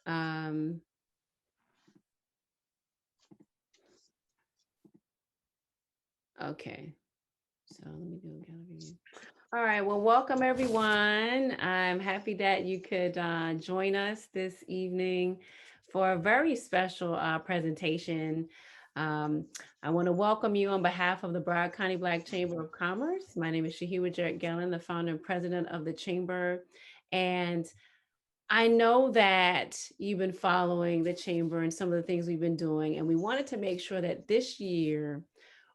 Um, okay, so let me do a gallery view. All right, well, welcome everyone. I'm happy that you could join us this evening for a very special presentation. Um, I want to welcome you on behalf of the Broward County Black Chamber of Commerce. My name is Shahiwa Jarrett Gellin, the founder and president of the Chamber. And I know that you've been following the Chamber and some of the things we've been doing, and we wanted to make sure that this year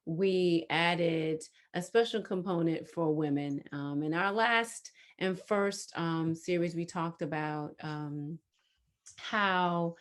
we added a special component for women. In our last and first series, we talked about how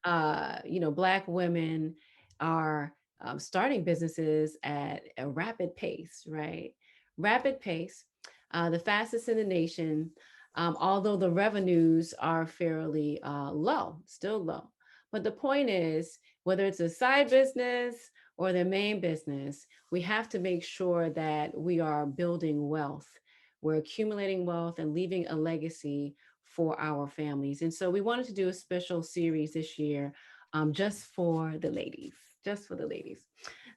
Black women are starting businesses at a rapid pace, right? Rapid pace, the fastest in the nation. Although the revenues are fairly low, still low. But the point is, whether it's a side business or their main business, we have to make sure that we are building wealth. We're accumulating wealth and leaving a legacy for our families. And so we wanted to do a special series this year just for the ladies, just for the ladies.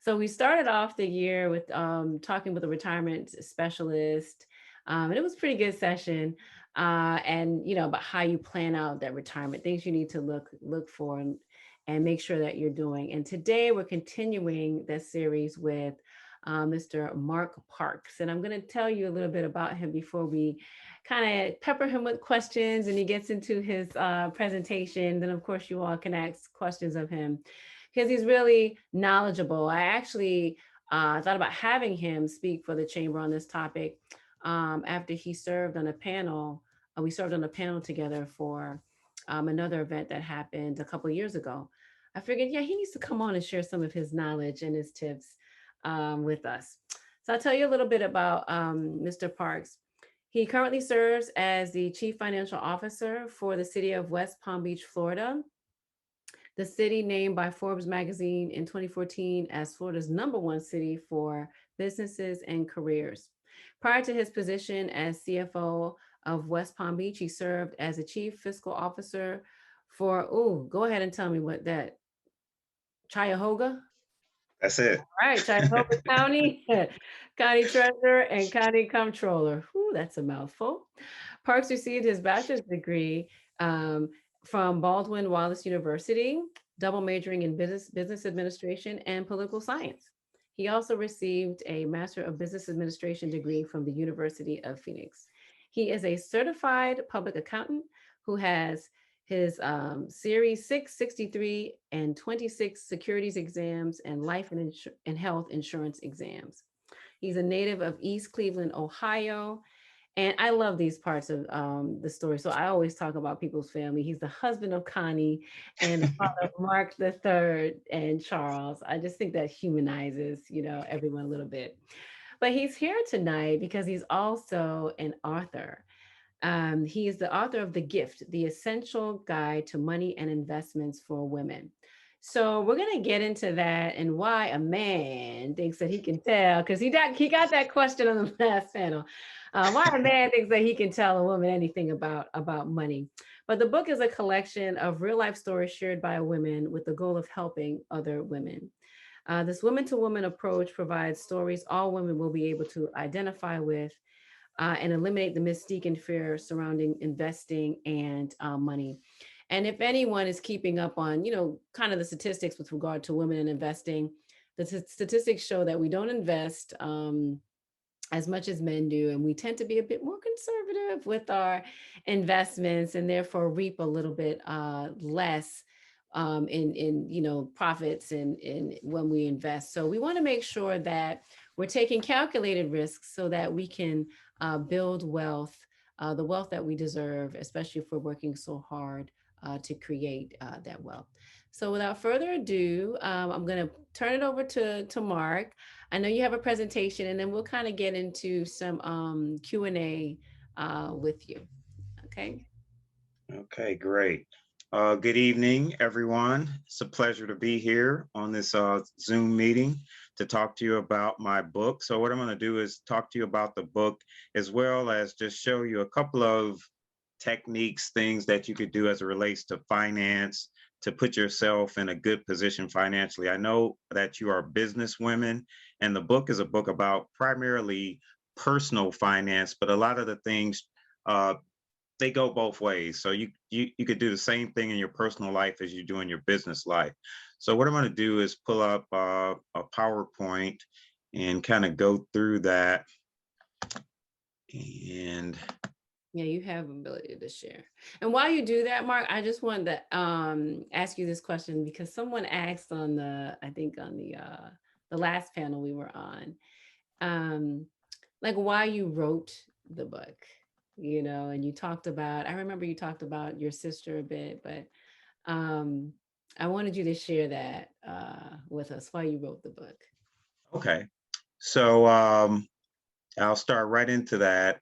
So we started off the year with talking with a retirement specialist. And it was a pretty good session. And about how you plan out that retirement, things you need to look for and make sure that you're doing. And today we're continuing this series with Mr. Mark Parks. And I'm going to tell you a little bit about him before we kind of pepper him with questions and he gets into his presentation. Then, of course, you all can ask questions of him because he's really knowledgeable. I actually thought about having him speak for the chamber on this topic after he served on a panel. We served on a panel together for another event that happened a couple of years ago. I figured, yeah, he needs to come on and share some of his knowledge and his tips with us. So I'll tell you a little bit about Mr. Parks. He currently serves as the Chief Financial Officer for the city of West Palm Beach, Florida. The city named by Forbes magazine in 2014 as Florida's #1 city for businesses and careers. Prior to his position as CFO of West Palm Beach, he served as a Chief Fiscal Officer for, go ahead and tell me what that, Cuyahoga? That's it. All right, Cuyahoga County, County Treasurer and County Comptroller. Whew, that's a mouthful. Parks received his bachelor's degree um, from Baldwin Wallace University, double majoring in business administration and political science. He also received a Master of Business Administration degree from the University of Phoenix. He is a certified public accountant who has his Series 663 and 26 securities exams and life and health insurance exams. He's a native of East Cleveland, Ohio. And I love these parts of the story. So I always talk about people's family. He's the husband of Connie and the father of Mark the Third and Charles. I just think that humanizes, everyone a little bit. But he's here tonight because he's also an author. He is the author of The Gift, The Essential Guide to Money and Investments for Women. So we're gonna get into that and why a man thinks that he can tell, because he got that question on the last panel. Why a man thinks that he can tell a woman anything about money. But the book is a collection of real life stories shared by women with the goal of helping other women. This woman to woman approach provides stories all women will be able to identify with and eliminate the mystique and fear surrounding investing and money. And if anyone is keeping up on, kind of the statistics with regard to women and investing, the statistics show that we don't invest as much as men do, and we tend to be a bit more conservative with our investments, and therefore reap a little bit less in profits and in when we invest. So we want to make sure that we're taking calculated risks so that we can build wealth, the wealth that we deserve, especially if we're working so hard to create that wealth. So without further ado, I'm going to turn it over to Mark. I know you have a presentation, and then we'll kind of get into some Q&A with you. Okay. Okay, great. Good evening, everyone. It's a pleasure to be here on this Zoom meeting to talk to you about my book. So what I'm going to do is talk to you about the book as well as just show you a couple of techniques, things that you could do as it relates to finance to put yourself in a good position financially. I know that you are business women, and the book is a book about primarily personal finance, but a lot of the things uh, they go both ways. So you could do the same thing in your personal life as you do in your business life. So what I'm going to do is pull up a PowerPoint and kind of go through that. And Yeah, you have ability to share. And while you do that, Mark, I just wanted to ask you this question because someone asked on I think on the last panel we were on, um, like why you wrote the book, and you talked about, I remember you talked about your sister a bit, but um, I wanted you to share that with us, why you wrote the book. okay, so I'll start right into that.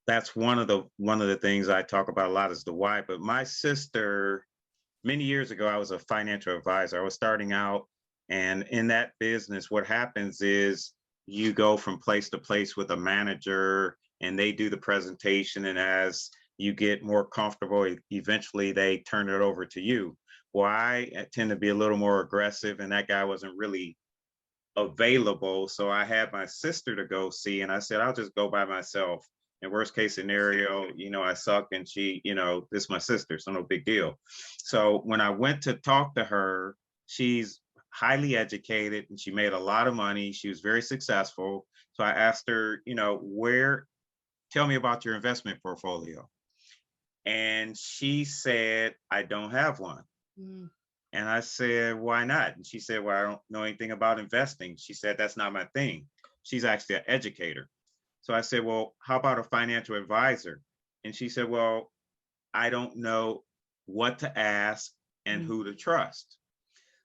That's one of the things I talk about a lot is the why. But my sister, many years ago, I was a financial advisor. I was starting out, and in that business, what happens is you go from place to place with a manager, and they do the presentation. And as you get more comfortable, eventually they turn it over to you. Well, I tend to be a little more aggressive, and that guy wasn't really available. So I had my sister to go see, and I said, I'll just go by myself. In worst case scenario, I suck and she, this is my sister, so no big deal. So when I went to talk to her, she's highly educated and she made a lot of money. She was very successful. So I asked her, tell me about your investment portfolio. And she said, I don't have one. Mm. And I said, why not? And she said, well, I don't know anything about investing. She said, that's not my thing. She's actually an educator. So I said, well, how about a financial advisor? And she said, well, I don't know what to ask and who to trust.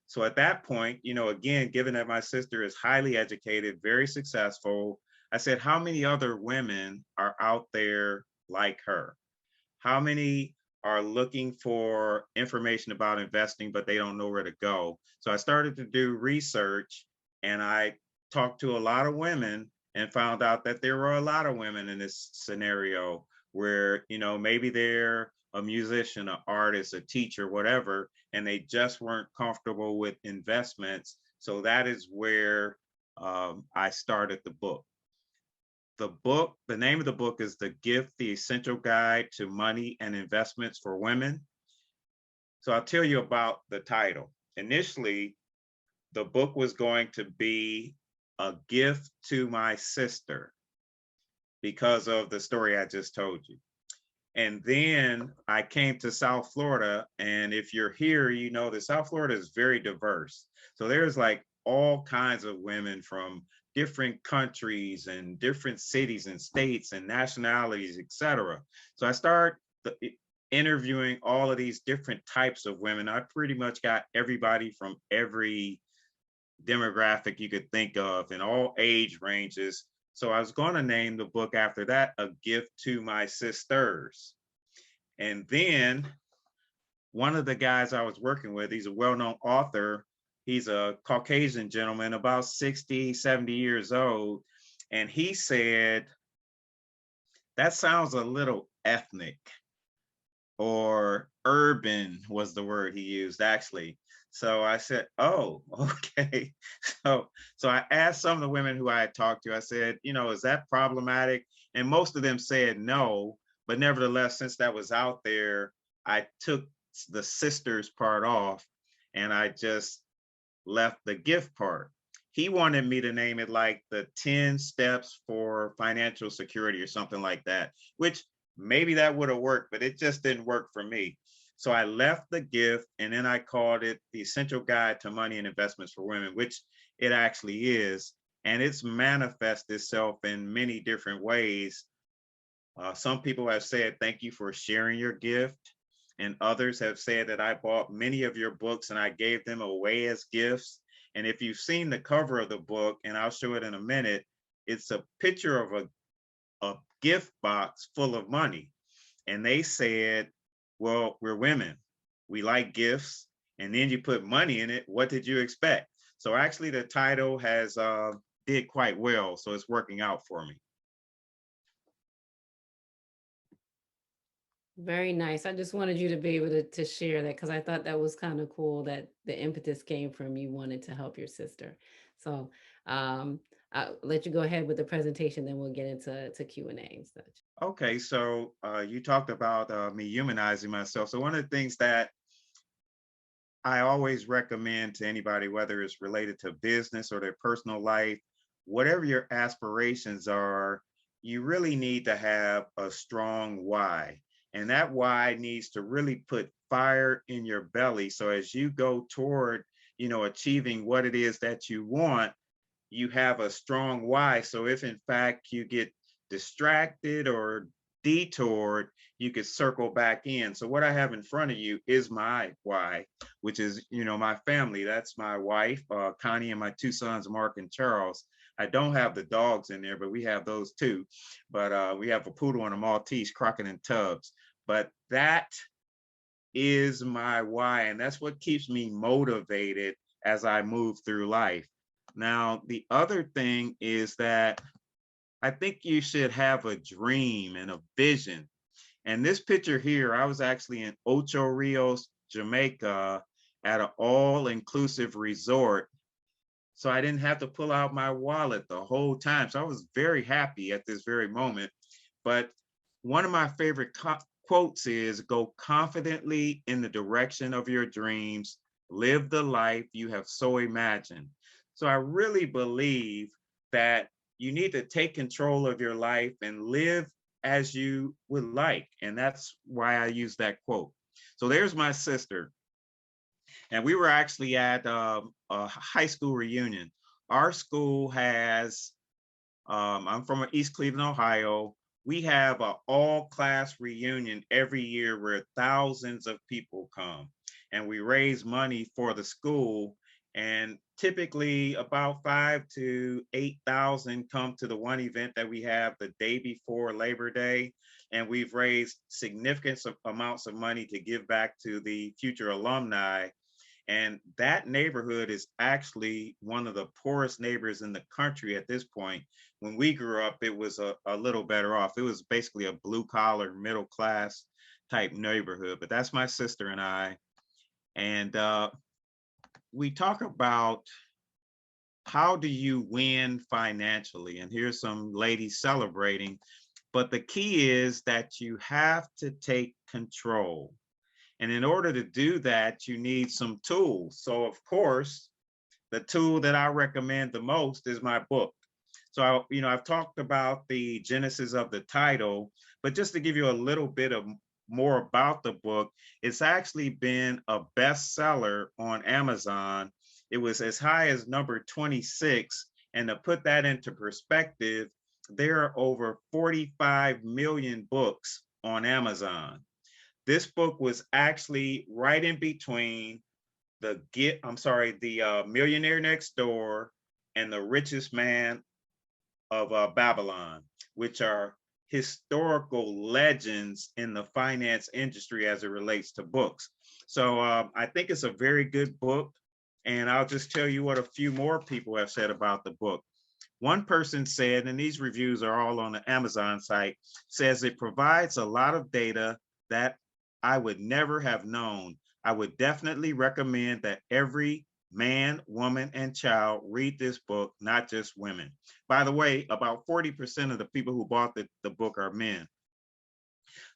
So at that point, again, given that my sister is highly educated, very successful, I said, how many other women are out there like her? How many are looking for information about investing, but they don't know where to go? So I started to do research and I talked to a lot of women and found out that there were a lot of women in this scenario where, maybe they're a musician, an artist, a teacher, whatever, and they just weren't comfortable with investments. So that is where I started the book. The name of the book is The Gift, the Essential Guide to Money and Investments for Women. So I'll tell you about the title. Initially, the book was going to be a gift to my sister because of the story I just told you. And then I came to South Florida. And if you're here, you know that South Florida is very diverse. So there's like all kinds of women from different countries and different cities and states and nationalities, etc. So I started interviewing all of these different types of women. I pretty much got everybody from every demographic you could think of in all age ranges. So I was going to name the book after that, A Gift to My Sisters. And then one of the guys I was working with, he's a well-known author. He's a Caucasian gentleman, about 60, 70 years old. And he said, that sounds a little ethnic, or urban was the word he used actually. So I said, oh, okay. So I asked some of the women who I had talked to, I said, is that problematic? And most of them said no, but nevertheless, since that was out there, I took the sisters part off and I just left the gift part. He wanted me to name it like the 10 steps for financial security or something like that, which maybe that would have worked, but it just didn't work for me. So I left the gift and then I called it The Essential Guide to Money and Investments for Women, which it actually is. And it's manifested itself in many different ways. Some people have said, thank you for sharing your gift. And others have said that I bought many of your books and I gave them away as gifts. And if you've seen the cover of the book, and I'll show it in a minute, it's a picture of a gift box full of money. And they said, well, we're women. We like gifts. And then you put money in it. What did you expect? So actually the title has did quite well. So it's working out for me. Very nice. I just wanted you to be able to share that because I thought that was kind of cool that the impetus came from you wanting to help your sister. So I'll let you go ahead with the presentation, then we'll get into Q&A and such. Okay, so you talked about me humanizing myself. So one of the things that I always recommend to anybody, whether it's related to business or their personal life, whatever your aspirations are, you really need to have a strong why. And that why needs to really put fire in your belly. So as you go toward, achieving what it is that you want, you have a strong why. So if in fact you get distracted or detoured, you could circle back in. So what I have in front of you is my why, which is, my family. That's my wife, Connie, and my two sons, Mark and Charles. I don't have the dogs in there, but we have those too. But we have a poodle and a Maltese, Crockett and Tubbs. But that is my why. And that's what keeps me motivated as I move through life. Now, the other thing is that I think you should have a dream and a vision. And this picture here, I was actually in Ocho Rios, Jamaica at an all-inclusive resort. So I didn't have to pull out my wallet the whole time. So I was very happy at this very moment. But one of my favorite quotes is go confidently in the direction of your dreams, live the life you have so imagined. So I really believe that you need to take control of your life and live as you would like. And that's why I use that quote. So there's my sister. And we were actually at a high school reunion. Our school has, I'm from East Cleveland, Ohio. We have an all class reunion every year where thousands of people come and we raise money for the school. And typically about 5 to 8,000 come to the one event that we have the day before Labor Day. And we've raised significant amounts of money to give back to the future alumni, and that neighborhood is actually one of the poorest neighbors in the country at this point. When we grew up, it was a little better off. It was basically a blue collar, middle class type neighborhood. But that's my sister and I. And we talk about how do you win financially? And here's some ladies celebrating. But the key is that you have to take control. And in order to do that, you need some tools. So, of course, the tool that I recommend the most is my book. So, I've talked about the genesis of the title, but just to give you a little bit of more about the book, it's actually been a bestseller on Amazon. It was as high as number 26. And to put that into perspective, there are over 45 million books on Amazon. This book was actually right in between the Millionaire Next Door and The Richest Man of Babylon, which are historical legends in the finance industry as it relates to books. So I think it's a very good book. And I'll just tell you what a few more people have said about the book. One person said, and these reviews are all on the Amazon site, says it provides a lot of data that I would never have known. I would definitely recommend that every man, woman, and child read this book, not just women. By the way, about 40% of the people who bought the book are men.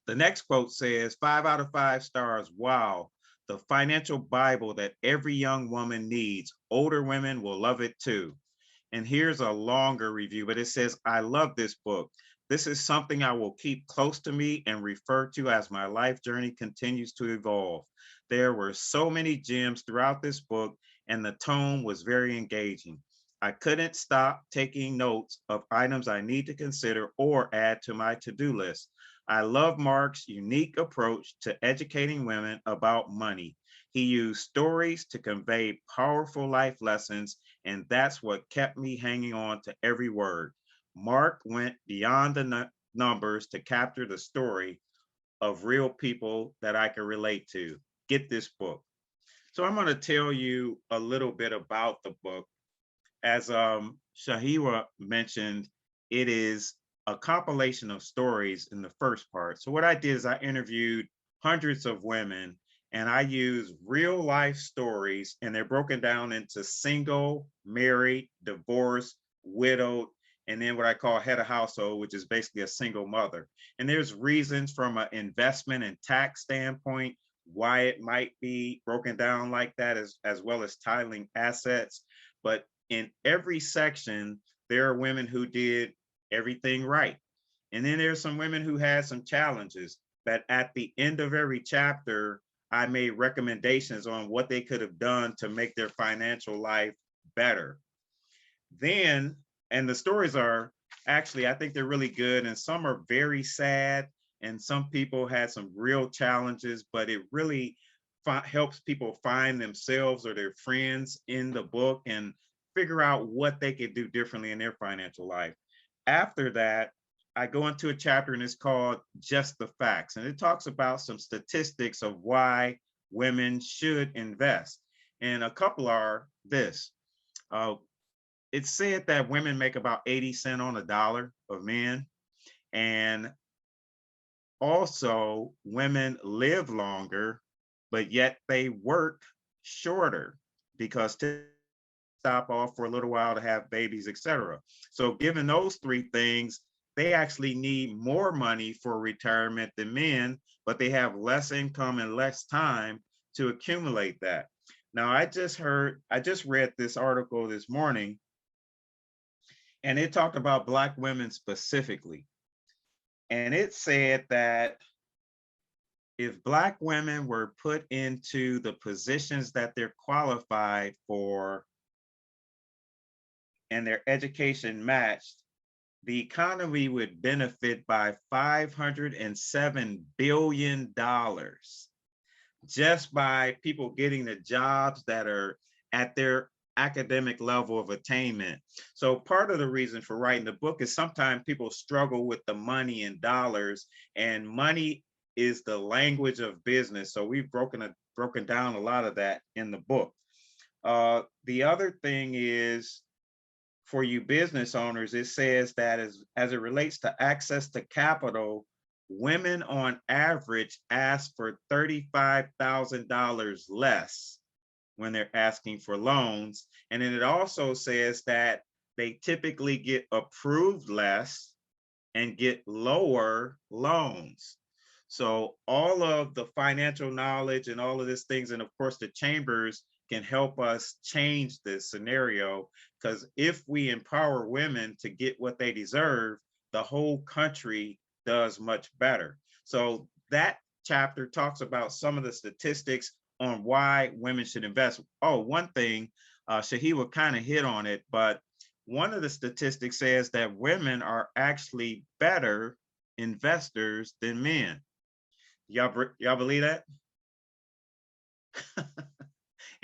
The next quote says, 5 out of 5 stars. Wow, the financial Bible that every young woman needs. Older women will love it too. And here's a longer review, but it says, I love this book. This is something I will keep close to me and refer to as my life journey continues to evolve. There were so many gems throughout this book, and the tone was very engaging. I couldn't stop taking notes of items I need to consider or add to my to-do list. I love Mark's unique approach to educating women about money. He used stories to convey powerful life lessons, and that's what kept me hanging on to every word. Mark went beyond the numbers to capture the story of real people that I can relate to. Get this book. So I'm going to tell you a little bit about the book. As Shahira mentioned, it is a compilation of stories in the first part. So what I did is I interviewed hundreds of women and I used real life stories, and they're broken down into single, married, divorced, widowed, and then what I call head of household, which is basically a single mother. And there's reasons from an investment and tax standpoint why it might be broken down like that, as well as titling assets. But in every section, there are women who did everything right. And then there's some women who had some challenges. But at the end of every chapter, I made recommendations on what they could have done to make their financial life better. Then, and the stories are actually, I think they're really good, and some are very sad, and some people had some real challenges, but it really helps people find themselves or their friends in the book and figure out what they could do differently in their financial life. After that, I go into a chapter and it's called Just the Facts, and it talks about some statistics of why women should invest. And a couple are this. Uh, it's said that women make about 80 cents on a dollar of men. And also, women live longer, but yet they work shorter because to stop off for a little while to have babies, etc. So, given those three things, they actually need more money for retirement than men, but they have less income and less time to accumulate that. Now, I just read this article this morning, and it talked about Black women specifically. And it said that if Black women were put into the positions that they're qualified for and their education matched, the economy would benefit by $507 billion just by people getting the jobs that are at their academic level of attainment. So part of the reason for writing the book is sometimes people struggle with the money and dollars, and money is the language of business. So we've broken down a lot of that in the book. The other thing is, for you business owners, it says that as it relates to access to capital, women on average ask for $35,000 less when they're asking for loans. And then it also says that they typically get approved less and get lower loans. So all of the financial knowledge and all of these things, and of course the chambers can help us change this scenario, because if we empower women to get what they deserve, the whole country does much better. So that chapter talks about some of the statistics on why women should invest. Oh, one thing, Shahiwa kind of hit on it, but one of the statistics says that women are actually better investors than men. Y'all believe that?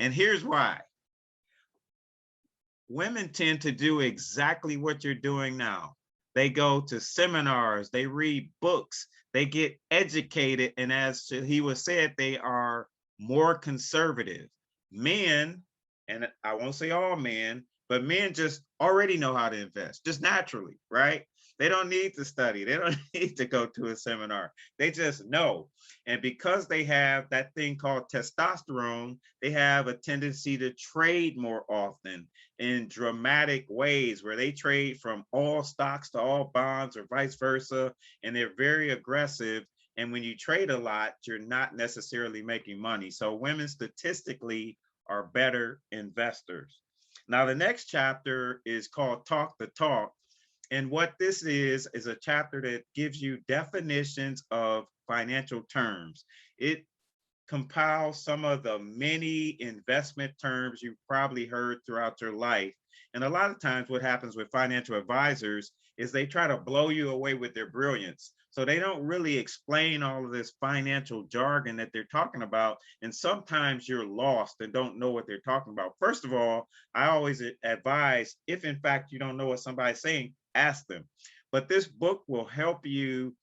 And here's why. Women tend to do exactly what you're doing now. They go to seminars, they read books, they get educated, and as he was said, they are more conservative. Men, and I won't say all men, but men just already know how to invest, just naturally, right? They don't need to study, they don't need to go to a seminar. They just know. And because they have that thing called testosterone, they have a tendency to trade more often in dramatic ways, where they trade from all stocks to all bonds or vice versa. And they're very aggressive. And when you trade a lot, you're not necessarily making money. So women statistically are better investors. Now, the next chapter is called Talk the Talk. And what this is a chapter that gives you definitions of financial terms. It compiles some of the many investment terms you've probably heard throughout your life. And a lot of times what happens with financial advisors is they try to blow you away with their brilliance. So they don't really explain all of this financial jargon that they're talking about. And sometimes you're lost and don't know what they're talking about. First of all, I always advise, if in fact you don't know what somebody's saying, ask them. But this book will help you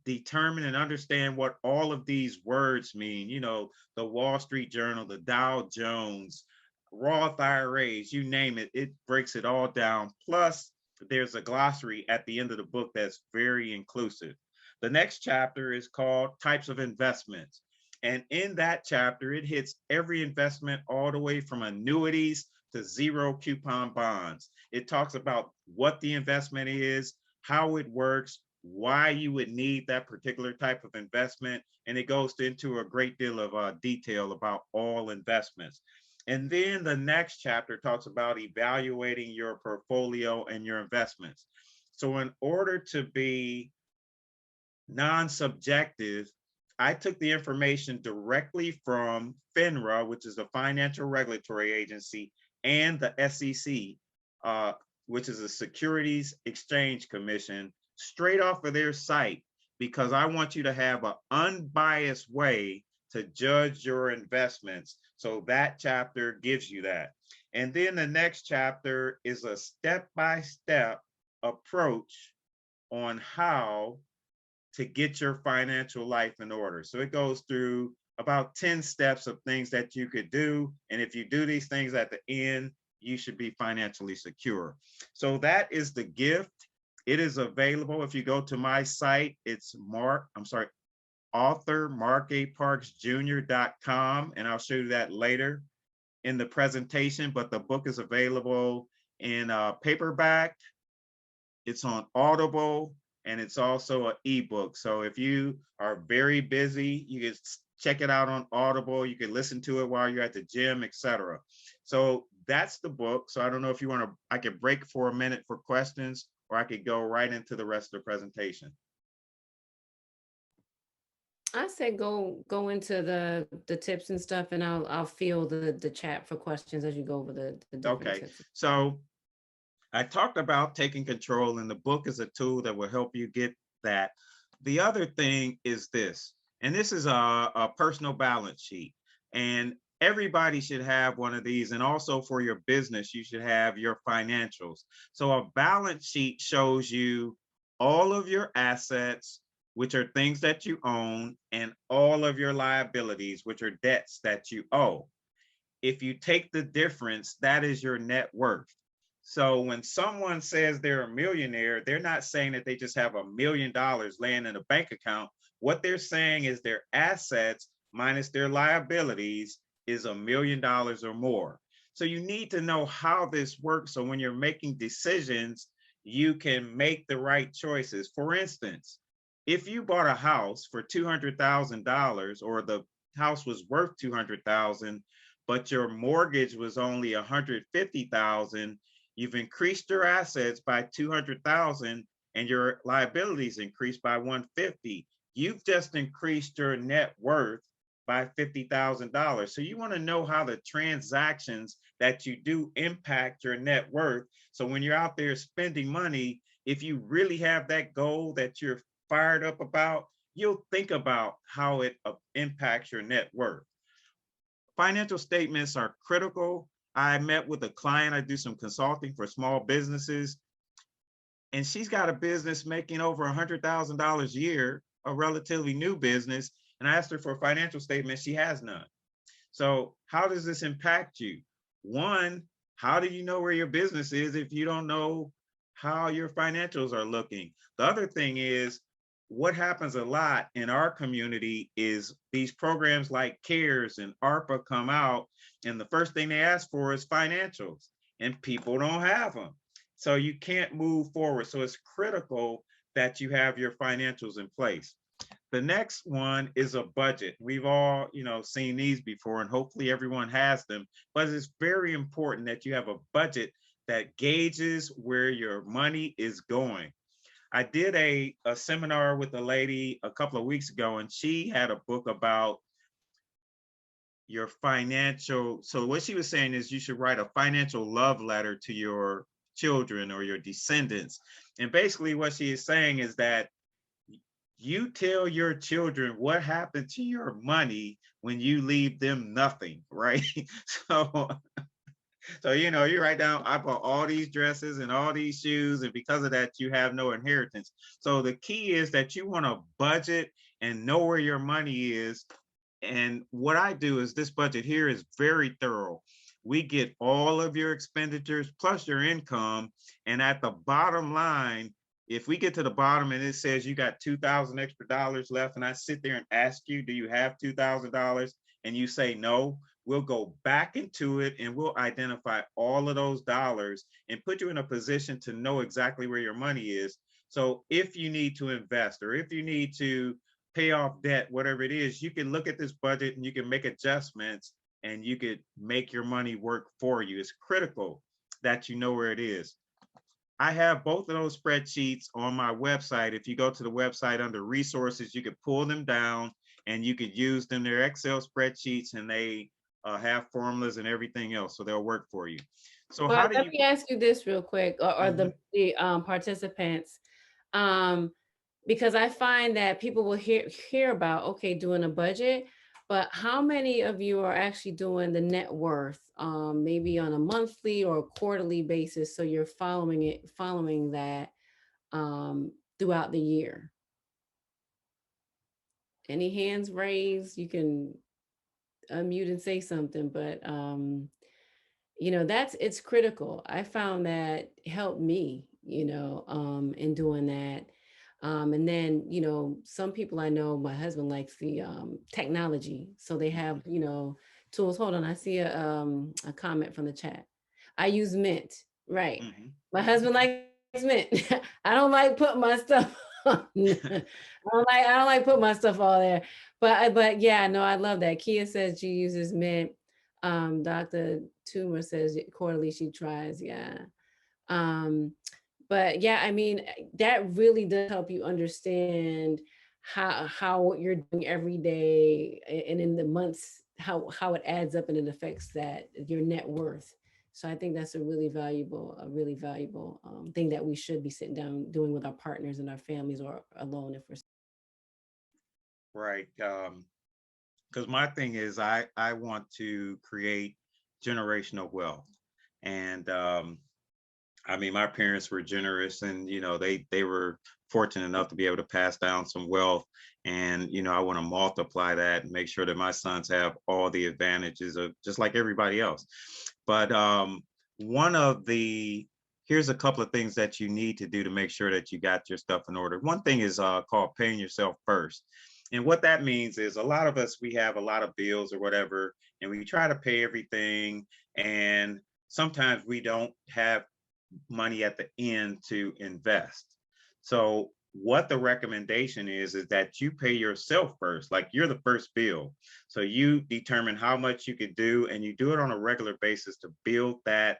determine and understand what all of these words mean. You know, the Wall Street Journal, the Dow Jones, Roth IRAs, you name it, it breaks it all down. Plus, there's a glossary at the end of the book that's very inclusive. The next chapter is called Types of Investments. And in that chapter, it hits every investment all the way from annuities to zero coupon bonds. It talks about what the investment is, how it works, why you would need that particular type of investment. And it goes into a great deal of detail about all investments. And then the next chapter talks about evaluating your portfolio and your investments. So in order to be non-subjective, I took the information directly from FINRA, which is the Financial Regulatory Agency, and the SEC, which is the Securities Exchange Commission, straight off of their site, because I want you to have an unbiased way to judge your investments. So that chapter gives you that. And then the next chapter is a step-by-step approach on how to get your financial life in order. So it goes through about 10 steps of things that you could do. And if you do these things at the end, you should be financially secure. So that is the gift. It is available. If you go to my site, it's author markaparksjr.com, and I'll show you that later in the presentation, but the book is available in paperback, it's on Audible, and it's also an ebook. So if you are very busy, you can check it out on Audible, you can listen to it while you're at the gym, etc. So that's the book. So I don't know if you want to, I could break for a minute for questions, or I could go right into the rest of the presentation. I say go into the tips and stuff, and I'll field the chat for questions as you go over the different Okay, tips. so I talked about taking control, and the book is a tool that will help you get that. The other thing is this, and this is a personal balance sheet, and everybody should have one of these. And also for your business, you should have your financials. So a balance sheet shows you all of your assets, which are things that you own, and all of your liabilities, which are debts that you owe. If you take the difference, that is your net worth. So when someone says they're a millionaire, they're not saying that they just have $1 million laying in a bank account. What they're saying is their assets minus their liabilities is $1 million or more. So you need to know how this works. So when you're making decisions, you can make the right choices. For instance, if you bought a house for $200,000, or the house was worth $200,000, but your mortgage was only $150,000, you've increased your assets by $200,000 and your liabilities increased by $150,000. You've just increased your net worth by $50,000. So you want to know how the transactions that you do impact your net worth. So when you're out there spending money, if you really have that goal that you're fired up about, you'll think about how it impacts your net worth. Financial statements are critical. I met with a client, I do some consulting for small businesses, and she's got a business making over $100,000 a year, a relatively new business. And I asked her for a financial statement, she has none. So how does this impact you? One, how do you know where your business is if you don't know how your financials are looking? The other thing is, what happens a lot in our community is these programs like CARES and ARPA come out, and the first thing they ask for is financials, and people don't have them. So you can't move forward. So it's critical that you have your financials in place. The next one is a budget. We've all, seen these before, and hopefully everyone has them, but it's very important that you have a budget that gauges where your money is going. I did a seminar with a lady a couple of weeks ago, and she had a book about your financial. So what she was saying is you should write a financial love letter to your children or your descendants. And basically what she is saying is that you tell your children what happened to your money when you leave them nothing, right? So you write down, I bought all these dresses and all these shoes, and because of that, you have no inheritance. So the key is that you want to budget and know where your money is. And what I do is, this budget here is very thorough. we get all of your expenditures plus your income. And at the bottom line, if we get to the bottom and it says you got 2,000 extra dollars left, and I sit there and ask you, do you have $2,000? And you say no, we'll go back into it and we'll identify all of those dollars and put you in a position to know exactly where your money is. So if you need to invest or if you need to pay off debt, whatever it is, you can look at this budget and you can make adjustments and you could make your money work for you. It's critical that you know where it is. I have both of those spreadsheets on my website. If you go to the website under resources, you could pull them down and you could use them. They're Excel spreadsheets and they have formulas and everything else, so they'll work for you. So how But do let you? me ask you this real quick, or Mhm. the participants, um, because I find that people will hear about, okay, doing a budget, but how many of you are actually doing the net worth, maybe on a monthly or quarterly basis, so you're following that throughout the year? Any hands raised? You can unmute and say something, but it's critical. I found that helped me, in doing that. And then, some people I know, my husband likes the technology. So they have, tools. Hold on, I see a comment from the chat. I use Mint. Right. Mhm. My husband likes Mint. I don't like putting my stuff on. I don't like putting my stuff all there. But yeah, no, I love that. Kia says she uses Mint. Dr. Toomer says quarterly she tries. Yeah. Um, but yeah, I mean, that really does help you understand how what you're doing every day and in the months, how it adds up and it affects that your net worth. So I think that's a really valuable thing that we should be sitting down doing with our partners and our families or alone if we're. Right. Because my thing is I want to create generational wealth. And I mean, my parents were generous and, they were fortunate enough to be able to pass down some wealth. And, I want to multiply that and make sure that my sons have all the advantages of just like everybody else. But one of the, here's a couple of things that you need to do to make sure that you got your stuff in order. One thing is called paying yourself first. And what that means is a lot of us, we have a lot of bills or whatever, and we try to pay everything. And sometimes we don't have money at the end to invest. So what the recommendation is that you pay yourself first, like you're the first bill. So you determine how much you could do and you do it on a regular basis to build that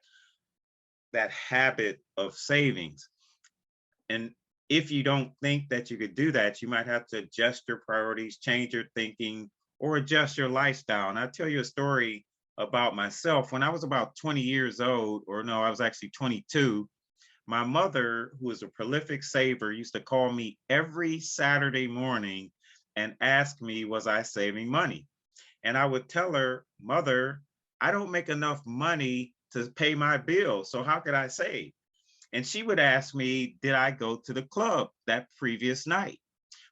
habit of savings. And if you don't think that you could do that, you might have to adjust your priorities, change your thinking, or adjust your lifestyle. And I'll tell you a story about myself. When I was about 20 years old, or no, I was actually 22, my mother, who was a prolific saver, used to call me every Saturday morning and ask me, was I saving money? And I would tell her, Mother, I don't make enough money to pay my bills. So how could I save? And she would ask me, did I go to the club that previous night?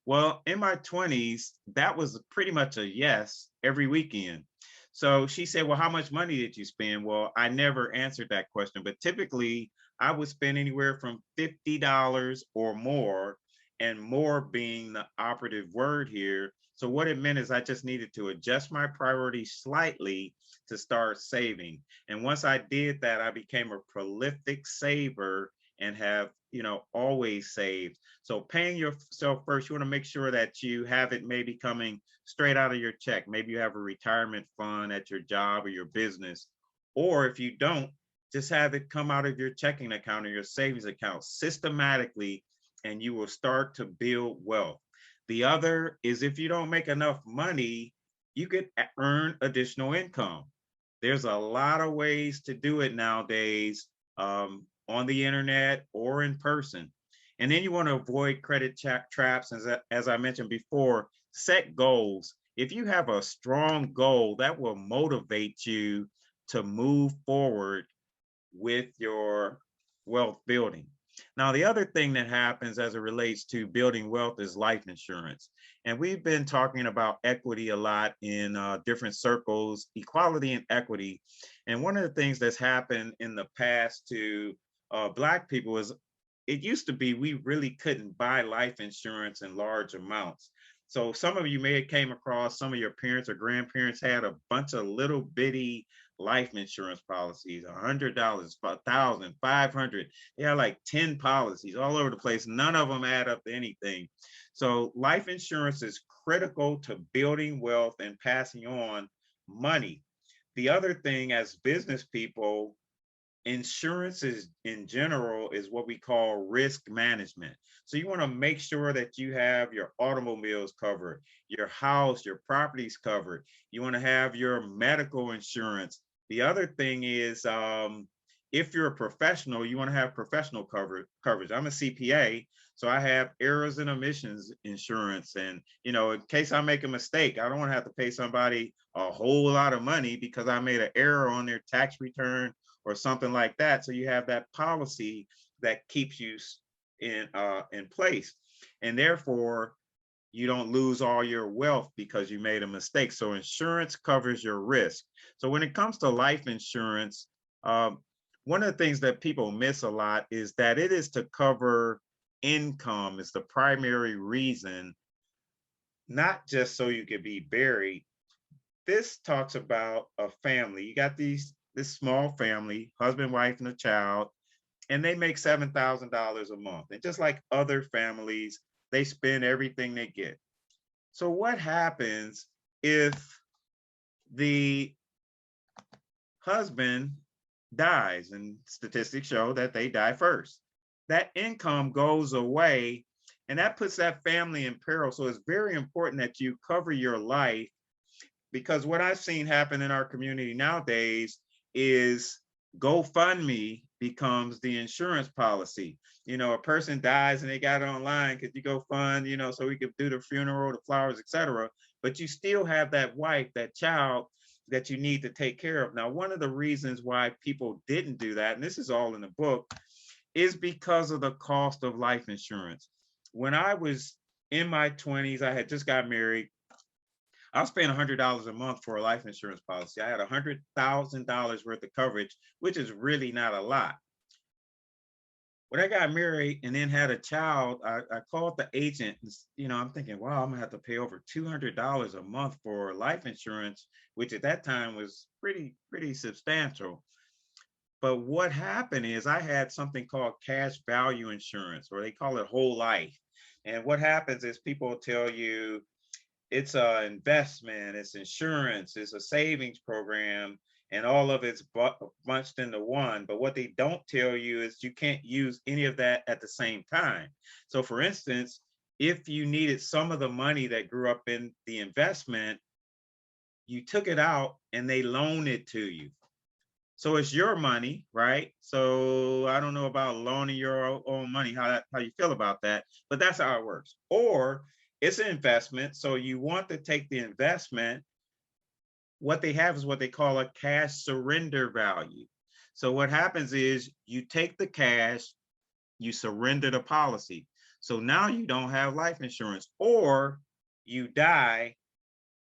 Well, in my 20s, that was pretty much a yes every weekend. So she said, well, how much money did you spend? Well, I never answered that question, but typically I would spend anywhere from $50 or more, and more being the operative word here. So what it meant is I just needed to adjust my priorities slightly to start saving. And once I did that, I became a prolific saver and have, always saved. So paying yourself first, you want to make sure that you have it maybe coming straight out of your check. Maybe you have a retirement fund at your job or your business. Or if you don't, just have it come out of your checking account or your savings account systematically, and you will start to build wealth. The other is if you don't make enough money, you could earn additional income. There's a lot of ways to do it nowadays, on the internet or in person. And then you want to avoid credit traps. As I mentioned before, set goals. If you have a strong goal, that will motivate you to move forward with your wealth building. Now, the other thing that happens as it relates to building wealth is life insurance. And we've been talking about equity a lot in different circles, equality and equity. And one of the things that's happened in the past to Black people is it used to be we really couldn't buy life insurance in large amounts. So some of you may have came across some of your parents or grandparents had a bunch of little bitty life insurance policies, $100, 1,000, 500. They had like 10 policies all over the place. None of them add up to anything. So life insurance is critical to building wealth and passing on money. The other thing as business people, insurance is in general is what we call risk management. So you want to make sure that you have your automobiles covered, your house, your properties covered. You want to have your medical insurance. The other thing is if you're a professional, you want to have professional coverage. I'm a CPA, so I have errors and omissions insurance. And in case I make a mistake, I don't want to have to pay somebody a whole lot of money because I made an error on their tax return or something like that. So you have that policy that keeps you in place, and therefore you don't lose all your wealth because you made a mistake. So insurance covers your risk. So when it comes to life insurance, one of the things that people miss a lot is that it is to cover income is the primary reason, not just so you could be buried. This talks about a family. You got this small family, husband, wife, and a child, and they make $7,000 a month. And just like other families, they spend everything they get. So what happens if the husband dies? And statistics show that they die first. That income goes away, and that puts that family in peril. So it's very important that you cover your life, because what I've seen happen in our community nowadays is GoFundMe becomes the insurance policy. A person dies and they got it online because you go fund, so we could do the funeral, the flowers, etc. But you still have that wife, that child that you need to take care of. Now, one of the reasons why people didn't do that, and this is all in the book, is because of the cost of life insurance. When I was in my 20s, I had just got married. I was paying $100 a month for a life insurance policy. I had $100,000 worth of coverage, which is really not a lot. When I got married and then had a child, I called the agent. I'm thinking, wow, I'm gonna have to pay over $200 a month for life insurance, which at that time was pretty substantial. But what happened is I had something called cash value insurance, or they call it whole life. And what happens is people tell you, it's an investment, it's insurance, it's a savings program, and all of it's bunched into one. But what they don't tell you is you can't use any of that at the same time. So for instance, if you needed some of the money that grew up in the investment, you took it out and they loan it to you. So it's your money, right? So I don't know about loaning your own money, how you feel about that, but that's how it works. Or it's an investment. So you want to take the investment. What they have is what they call a cash surrender value. So what happens is you take the cash, you surrender the policy. So now you don't have life insurance, or you die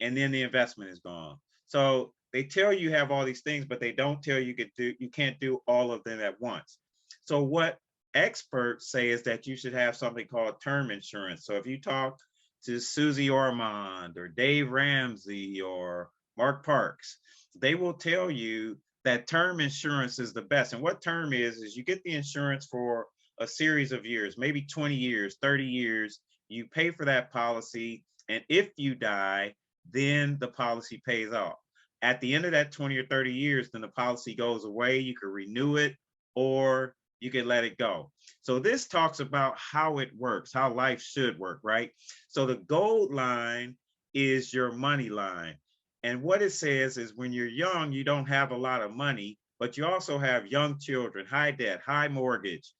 and then the investment is gone. So they tell you have all these things, but they don't tell you you can't do all of them at once. So what experts say is that you should have something called term insurance. So if you talk to Susie Ormond or Dave Ramsey or Mark Parks, they will tell you that term insurance is the best. And what term is you get the insurance for a series of years, maybe 20 years, 30 years, you pay for that policy. And if you die, then the policy pays off. At the end of that 20 or 30 years, then the policy goes away. You can renew it or you can let it go. So this talks about how it works, how life should work, right? So the gold line is your money line. And what it says is when you're young, you don't have a lot of money, but you also have young children, high debt, high mortgage.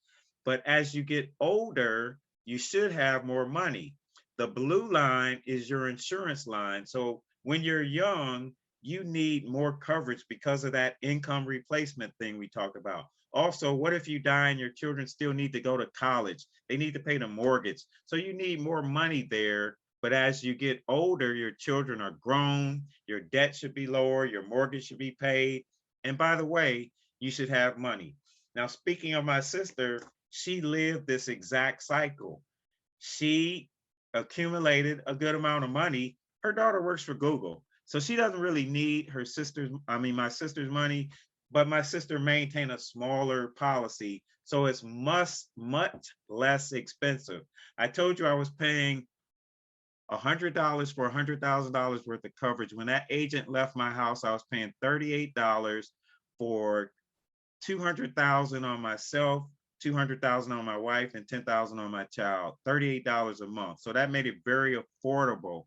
But as you get older, you should have more money. The blue line is your insurance line. So when you're young, you need more coverage because of that income replacement thing we talked about. Also, what if you die and your children still need to go to college? They need to pay the mortgage. So you need more money there. But as you get older, your children are grown, your debt should be lower, your mortgage should be paid. And by the way, you should have money. Now, speaking of my sister, she lived this exact cycle. She accumulated a good amount of money. Her daughter works for Google. So she doesn't really need her sister's, I mean, my sister's money, but my sister maintained a smaller policy. So it's much less expensive. I told you I was paying $100 for $100,000 worth of coverage. When that agent left my house, I was paying $38 for 200,000 on myself, 200,000 on my wife, and 10,000 on my child, $38 a month. So that made it very affordable.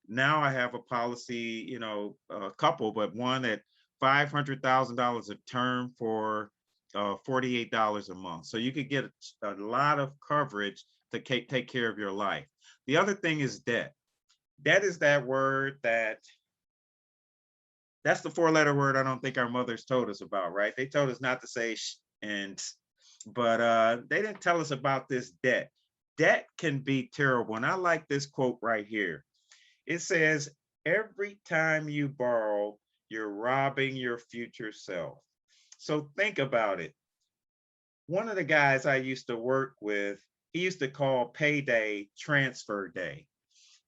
Now I have a policy, you know, a couple, but one at $500,000 a term for $48 a month. So you could get a lot of coverage to take care of your life. The other thing is debt. Debt is that word that's the four-letter word I don't think our mothers told us about, right? They told us not to say sh and but they didn't tell us about this debt. Debt can be terrible. And I like this quote right here. It says, every time you borrow, you're robbing your future self. So think about it. One of the guys I used to work with, he used to call payday transfer day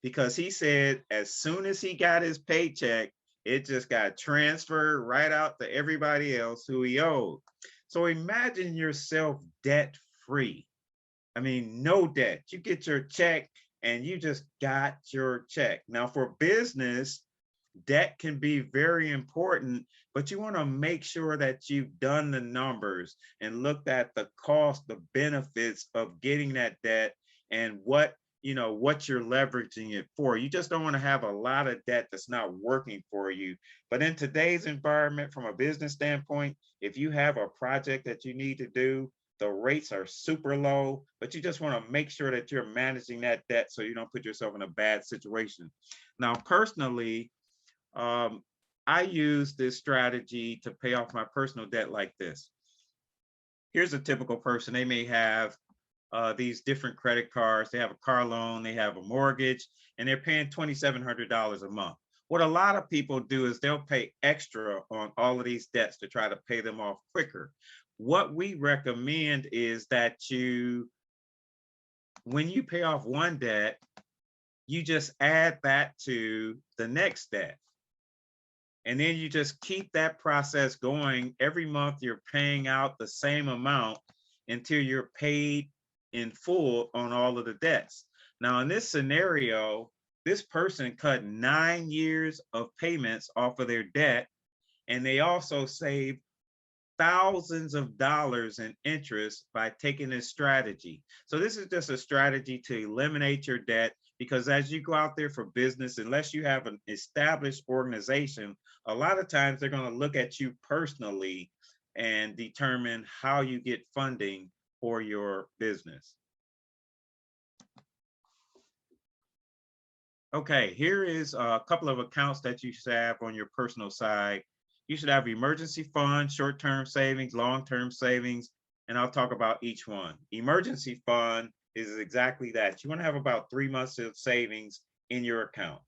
because he said as soon as he got his paycheck, it just got transferred right out to everybody else who he owed. So imagine yourself debt free. I mean, no debt. You get your check and you just got your check. Now, for business, debt can be very important, but you want to make sure that you've done the numbers and looked at the cost, the benefits of getting that debt and what you're leveraging it for. You just don't want to have a lot of debt that's not working for you. But in today's environment, from a business standpoint, if you have a project that you need to do, the rates are super low, but you just want to make sure that you're managing that debt so you don't put yourself in a bad situation. Now, personally, I use this strategy to pay off my personal debt like this. Here's a typical person. They may have these different credit cards. They have a car loan, they have a mortgage, and they're paying $2,700 a month. What a lot of people do is they'll pay extra on all of these debts to try to pay them off quicker. What we recommend is that when you pay off one debt, you just add that to the next debt. And then you just keep that process going. Every month you're paying out the same amount until you're paid in full on all of the debts. Now, in this scenario, this person cut 9 years of payments off of their debt, and they also saved thousands of dollars in interest by taking this strategy. So this is just a strategy to eliminate your debt, because as you go out there for business, unless you have an established organization, a lot of times they're going to look at you personally and determine how you get funding for your business. Okay, here is a couple of accounts that you should have on your personal side. You should have emergency fund, short-term savings, long-term savings, and I'll talk about each one. Emergency fund is exactly that. You want to have about 3 months of savings in your account.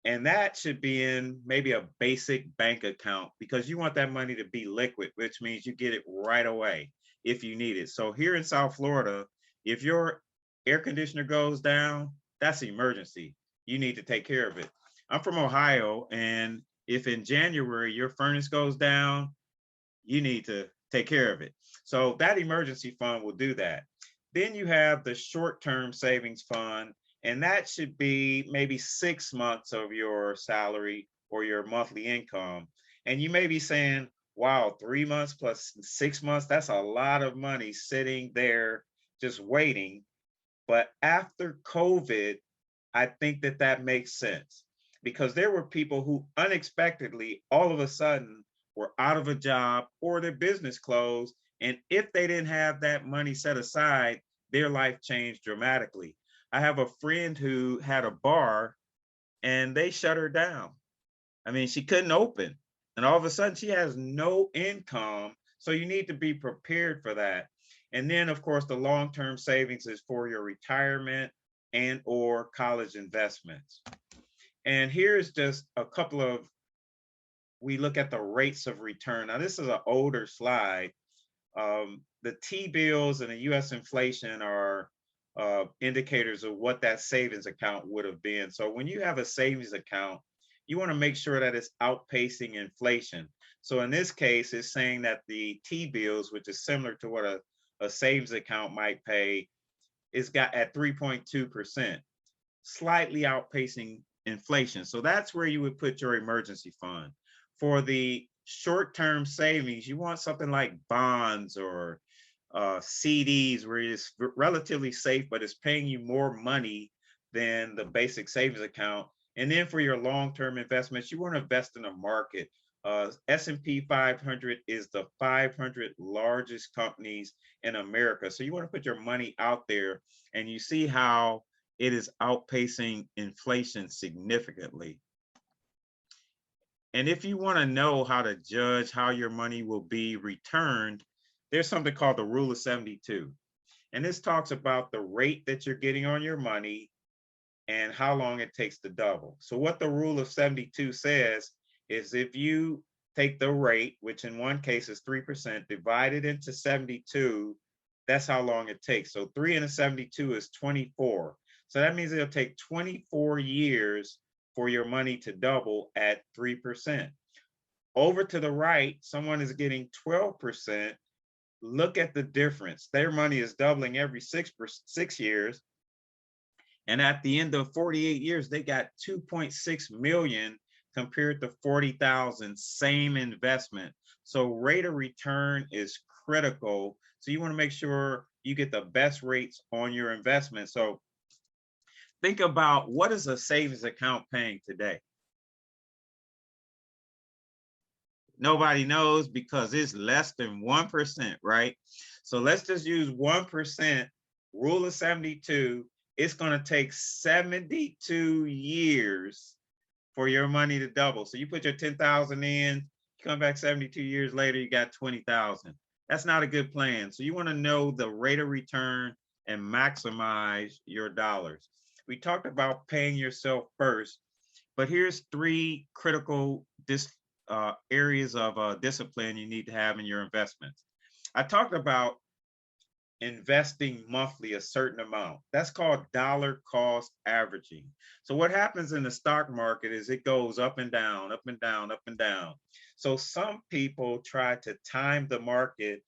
And that should be in maybe a basic bank account, because you want that money to be liquid, which means you get it right away if you need it. So here in South Florida, if your air conditioner goes down, that's an emergency. You need to take care of it. I'm from Ohio, and if in January your furnace goes down, you need to take care of it. So that emergency fund will do that. Then you have the short-term savings fund, and that should be maybe 6 months of your salary or your monthly income. And you may be saying, wow, 3 months plus 6 months, that's a lot of money sitting there just waiting. But after COVID, I think that makes sense, because there were people who unexpectedly, all of a sudden, were out of a job or their business closed. And if they didn't have that money set aside, their life changed dramatically. I have a friend who had a bar and they shut her down. I mean, she couldn't open. And all of a sudden she has no income. So you need to be prepared for that. And then of course, the long-term savings is for your retirement and or college investments. And here's just a couple of, we look at the rates of return. Now this is an older slide. The T-bills and the US inflation are indicators of what that savings account would have been. So when you have a savings account, you want to make sure that it's outpacing inflation. So in this case, it's saying that the T-bills, which is similar to what a savings account might pay, is got at 3.2%, slightly outpacing inflation. So that's where you would put your emergency fund. For the short-term savings, you want something like bonds or CDs, where it's relatively safe, but it's paying you more money than the basic savings account. And then for your long-term investments, you want to invest in a market. S&P 500 is the 500 largest companies in America. So you want to put your money out there, and you see how it is outpacing inflation significantly. And if you want to know how to judge how your money will be returned, there's something called the rule of 72. And this talks about the rate that you're getting on your money and how long it takes to double. So what the rule of 72 says is if you take the rate, which in one case is 3%, divide it into 72, that's how long it takes. So 3 into 72 is 24. So that means it'll take 24 years for your money to double at 3%. Over to the right, someone is getting 12%. Look at the difference. Their money is doubling every 6 years. And at the end of 48 years, they got 2.6 million compared to 40,000, same investment. So rate of return is critical. So you want to make sure you get the best rates on your investment. So think about, what is a savings account paying today? Nobody knows, because it's less than 1%, right? So let's just use 1%, rule of 72. It's going to take 72 years for your money to double. So you put your 10,000 in, you come back 72 years later, you got 20,000. That's not a good plan. So you want to know the rate of return and maximize your dollars. We talked about paying yourself first, but here's 3 critical areas of discipline you need to have in your investments. I talked about investing monthly a certain amount. That's called dollar cost averaging. So what happens in the stock market is it goes up and down, up and down, up and down. So some people try to time the market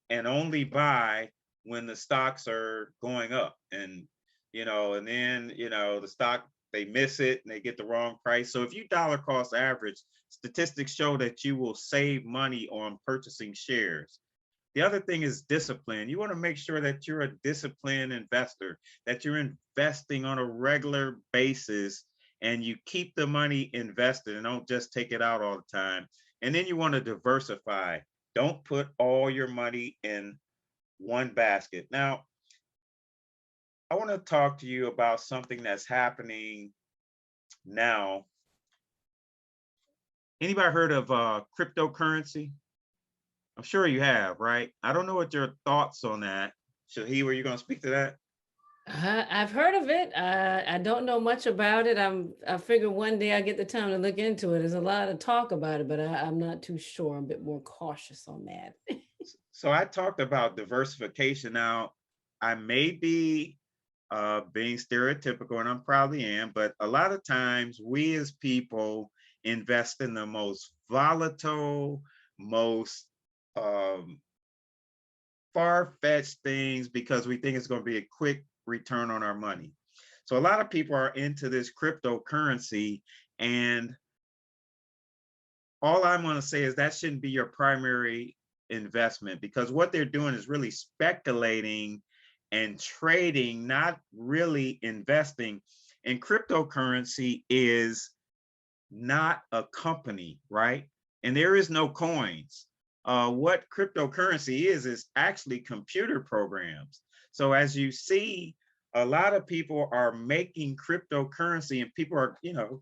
and only buy when the stocks are going up, and then the stock, they miss it and they get the wrong price. So if you dollar cost average, statistics show that you will save money on purchasing shares. The other thing is discipline. You want to make sure that you're a disciplined investor, that you're investing on a regular basis and you keep the money invested and don't just take it out all the time. And then you want to diversify. Don't put all your money in one basket. Now, I want to talk to you about something that's happening now. Anybody heard of cryptocurrency? I'm sure you have, right? I don't know what your thoughts on that. Shahi, were you going to speak to that? I've heard of it. I don't know much about it. I figure one day I get the time to look into it. There's a lot of talk about it, but I'm not too sure. I'm a bit more cautious on that. So I talked about diversification. Now, I may be being stereotypical, and I probably am, but a lot of times we as people invest in the most volatile, most far-fetched things because we think it's going to be a quick return on our money. So a lot of people are into this cryptocurrency, and all I'm going to say is that shouldn't be your primary investment, because what they're doing is really speculating and trading, not really investing. And cryptocurrency is not a company, right? And there is no coins. What cryptocurrency is actually computer programs. So as you see, a lot of people are making cryptocurrency, and people are,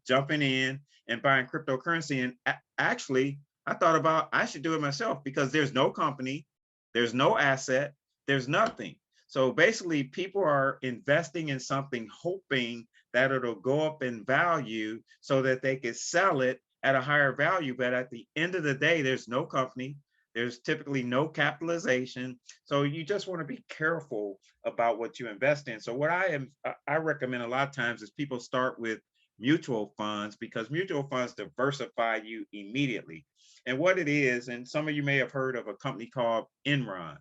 jumping in and buying cryptocurrency. And actually, I thought about I should do it myself because there's no company, there's no asset, there's nothing. So basically, people are investing in something hoping that it'll go up in value so that they could sell it at a higher value. But at the end of the day, there's no company, there's typically no capitalization. So you just want to be careful about what you invest in. So what I recommend a lot of times is people start with mutual funds because mutual funds diversify you immediately. And what it is, and some of you may have heard of a company called Enron.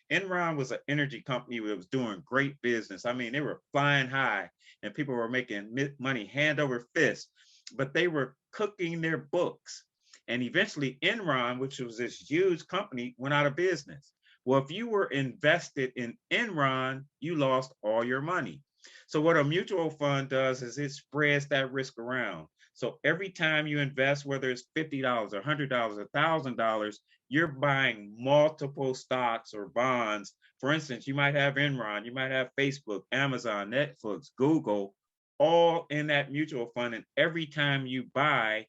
Enron was an energy company that was doing great business. I mean, they were flying high and people were making money hand over fist, but they were cooking their books. And eventually, Enron, which was this huge company, went out of business. Well, if you were invested in Enron, you lost all your money. So, what a mutual fund does is it spreads that risk around. So, every time you invest, whether it's $50, $100, $1,000, you're buying multiple stocks or bonds. For instance, you might have Enron, you might have Facebook, Amazon, Netflix, Google, all in that mutual fund. And every time you buy,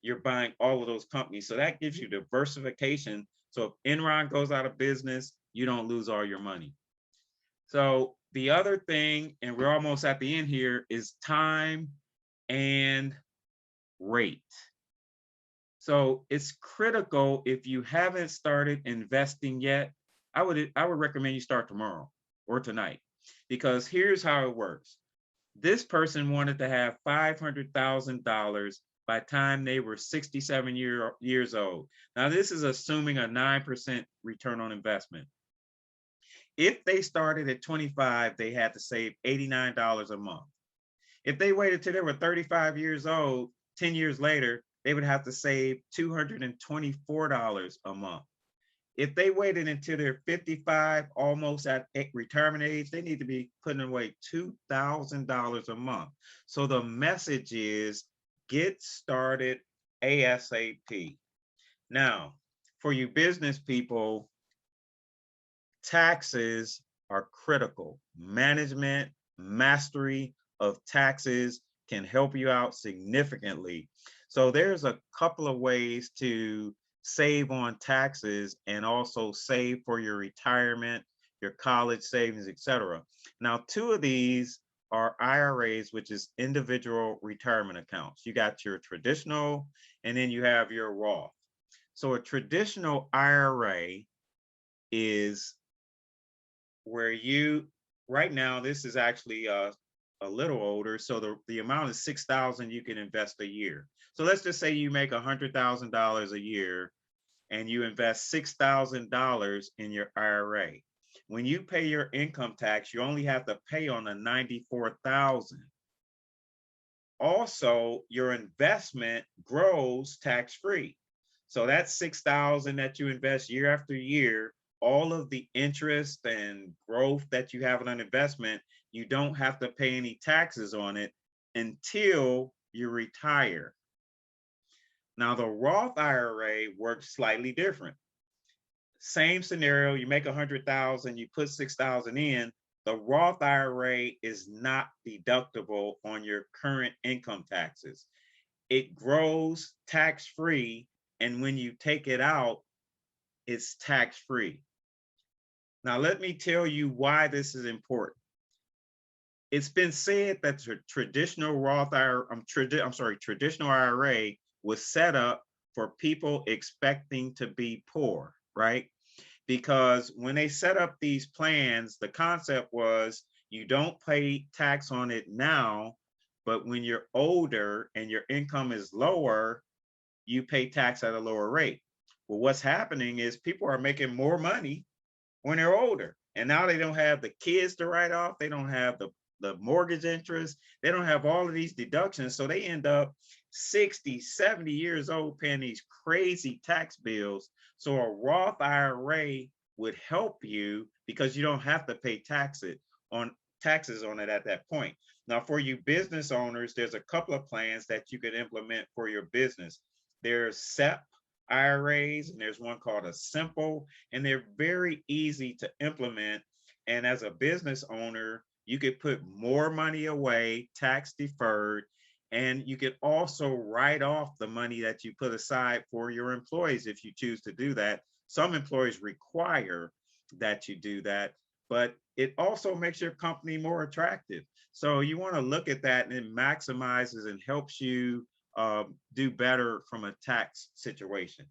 you're buying all of those companies. So that gives you diversification. So if Enron goes out of business, you don't lose all your money. So the other thing, and we're almost at the end here, is time and rate. So it's critical if you haven't started investing yet, I would recommend you start tomorrow or tonight because here's how it works. This person wanted to have $500,000 by the time they were 67 years old. Now, this is assuming a 9% return on investment. If they started at 25, they had to save $89 a month. If they waited till they were 35 years old, 10 years later, they would have to save $224 a month. If they waited until they're 55, almost at retirement age, they need to be putting away $2,000 a month. So the message is get started ASAP. Now, for you business people, taxes are critical. Management, mastery of taxes can help you out significantly. So there's a couple of ways to save on taxes and also save for your retirement, your college savings, etc. Now, two of these are IRAs, which is individual retirement accounts. You got your traditional and then you have your Roth. So a traditional IRA is where you, right now, this is actually a little older. So the amount is 6,000 you can invest a year. So let's just say you make $100,000 a year and you invest $6,000 in your IRA. When you pay your income tax, you only have to pay on the 94,000. Also, your investment grows tax-free. So that's 6,000 that you invest year after year. All of the interest and growth that you have in an investment, you don't have to pay any taxes on it until you retire. Now, the Roth IRA works slightly different. Same scenario, you make 100,000, you put 6,000 in. The Roth IRA is not deductible on your current income taxes. It grows tax-free, and when you take it out, it's tax-free. Now, let me tell you why this is important. It's been said that the traditional traditional IRA was set up for people expecting to be poor, right? Because when they set up these plans, the concept was you don't pay tax on it now, but when you're older and your income is lower, you pay tax at a lower rate. Well, what's happening is people are making more money when they're older. And now they don't have the kids to write off. They don't have the mortgage interest. They don't have all of these deductions. So they end up 60, 70 years old paying these crazy tax bills. So a Roth IRA would help you because you don't have to pay taxes on it at that point. Now, for you business owners, there's a couple of plans that you can implement for your business. There's SEP IRAs, and there's one called a simple, and they're very easy to implement. And as a business owner, you could put more money away, tax deferred, And you could also write off the money that you put aside for your employees if you choose to do that. Some employers require that you do that, but it also makes your company more attractive. So you want to look at that, and it maximizes and helps you do better from a tax situation.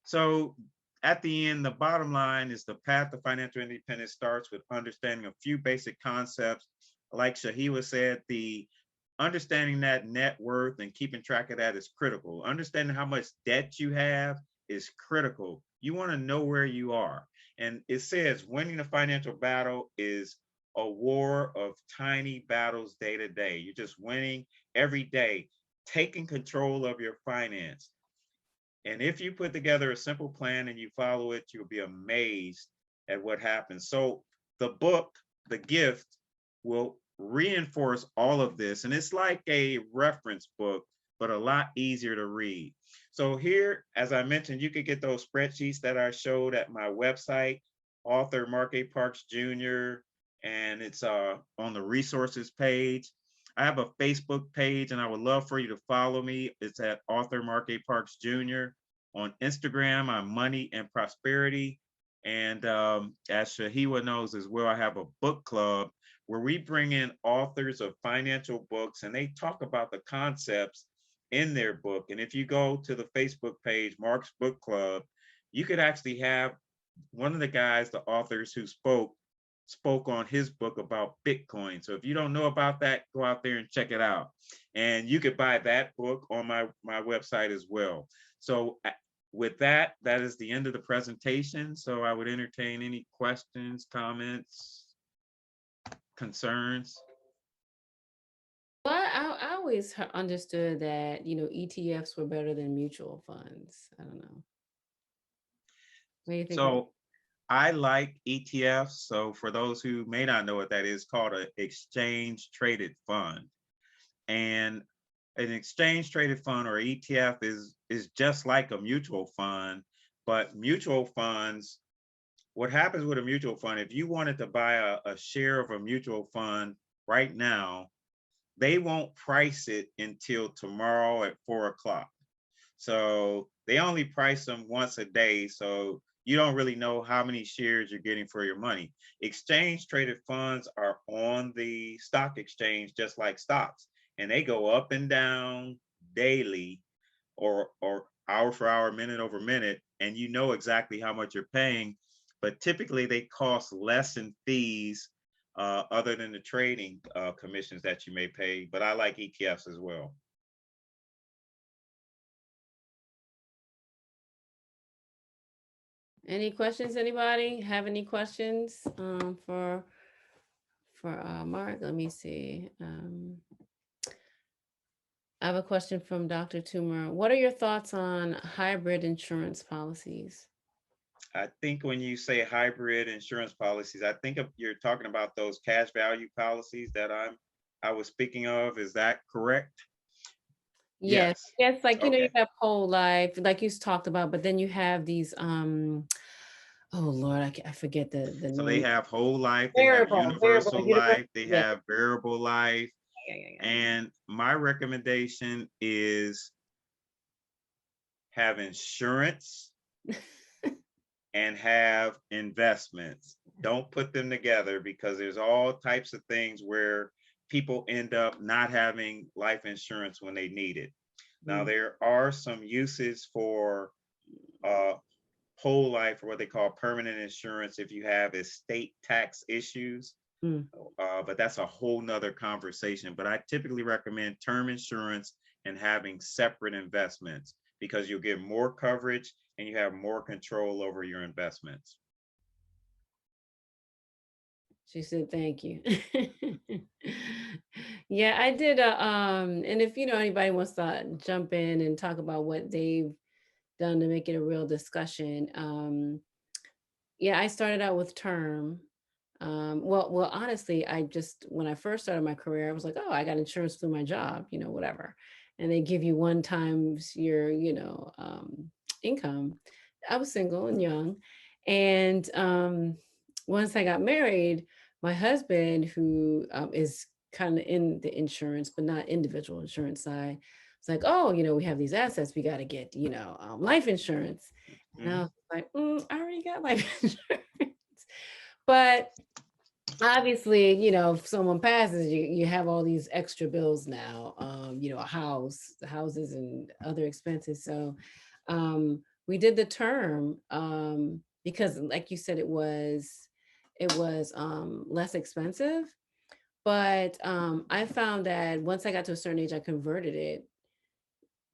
So at the end, the bottom line is the path to financial independence starts with understanding a few basic concepts. Like Shahiwa said, the understanding that net worth and keeping track of that is critical. Understanding how much debt you have is critical. You want to know where you are. And it says winning the financial battle is a war of tiny battles day to day. You're just winning every day, taking control of your finance. And if you put together a simple plan and you follow it, you'll be amazed at what happens. So the book, The Gift, will reinforce all of this. And it's like a reference book, but a lot easier to read. So here, as I mentioned, you could get those spreadsheets that I showed at my website, author Mark A. Parks Jr., and it's on the resources page. I have a Facebook page, and I would love for you to follow me. It's at author Mark A. Parks Jr. On Instagram, I'm Money and Prosperity. And as Shahiwa knows as well, I have a book club where we bring in authors of financial books and they talk about the concepts in their book. And if you go to the Facebook page, Mark's Book Club, you could actually have one of the guys, the authors who spoke on his book about Bitcoin. So if you don't know about that, go out there and check it out. And you could buy that book on my website as well. So with that, that is the end of the presentation. So I would entertain any questions, comments, concerns. Well, I always understood that, ETFs were better than mutual funds. I don't know. What do you think about? So I like ETFs. So for those who may not know what that is, called an exchange traded fund. And an exchange traded fund or ETF is just like a mutual fund, but mutual funds, what happens with a mutual fund, if you wanted to buy a share of a mutual fund right now, they won't price it until tomorrow at 4 o'clock. So they only price them once a day. So you don't really know how many shares you're getting for your money. Exchange traded funds are on the stock exchange, just like stocks, and they go up and down daily or hour for hour, minute over minute, and you know exactly how much you're paying. But typically they cost less in fees other than the trading commissions that you may pay. But I like ETFs as well. Any questions? Anybody have any questions for Mark? Let me see. I have a question from Dr. Toomer. What are your thoughts on hybrid insurance policies? I think when you say hybrid insurance policies, I think you're talking about those cash value policies that I was speaking of. Is that correct? Yes, Yes. yes, like you Okay. have whole life, like you talked about, but then you have these oh Lord, I forget the So they name. have whole life, they have Variable, universal universal. life, they Yeah, have variable life. yeah, yeah, And my recommendation is have insurance yeah. and have investments. Don't put them together because there's all types of things where people end up not having life insurance when they need it. Now, Mm, there are some uses for uh, whole life or what they call permanent insurance if you have estate tax issues. mm. But that's a whole nother conversation. But I typically recommend term insurance and having separate investments because you'll get more coverage and you have more control over your investments. She said, "Thank you." Yeah, I did. And if anybody wants to jump in and talk about what they've done to make it a real discussion, yeah, I started out with term. Well, honestly, I just when I first started my career, I was like, oh, I got insurance through my job, whatever, and they give you one times your, income. I was single and young, and once I got married, my husband, who is kind of in the insurance, but not individual insurance side. It's like, oh, we have these assets, we got to get, life insurance. And I Mhm. was like, I already got life insurance. But obviously, if someone passes, you have all these extra bills now, a house, the houses and other expenses. So we did the term because like you said, it was less expensive. But I found that once I got to a certain age, I converted it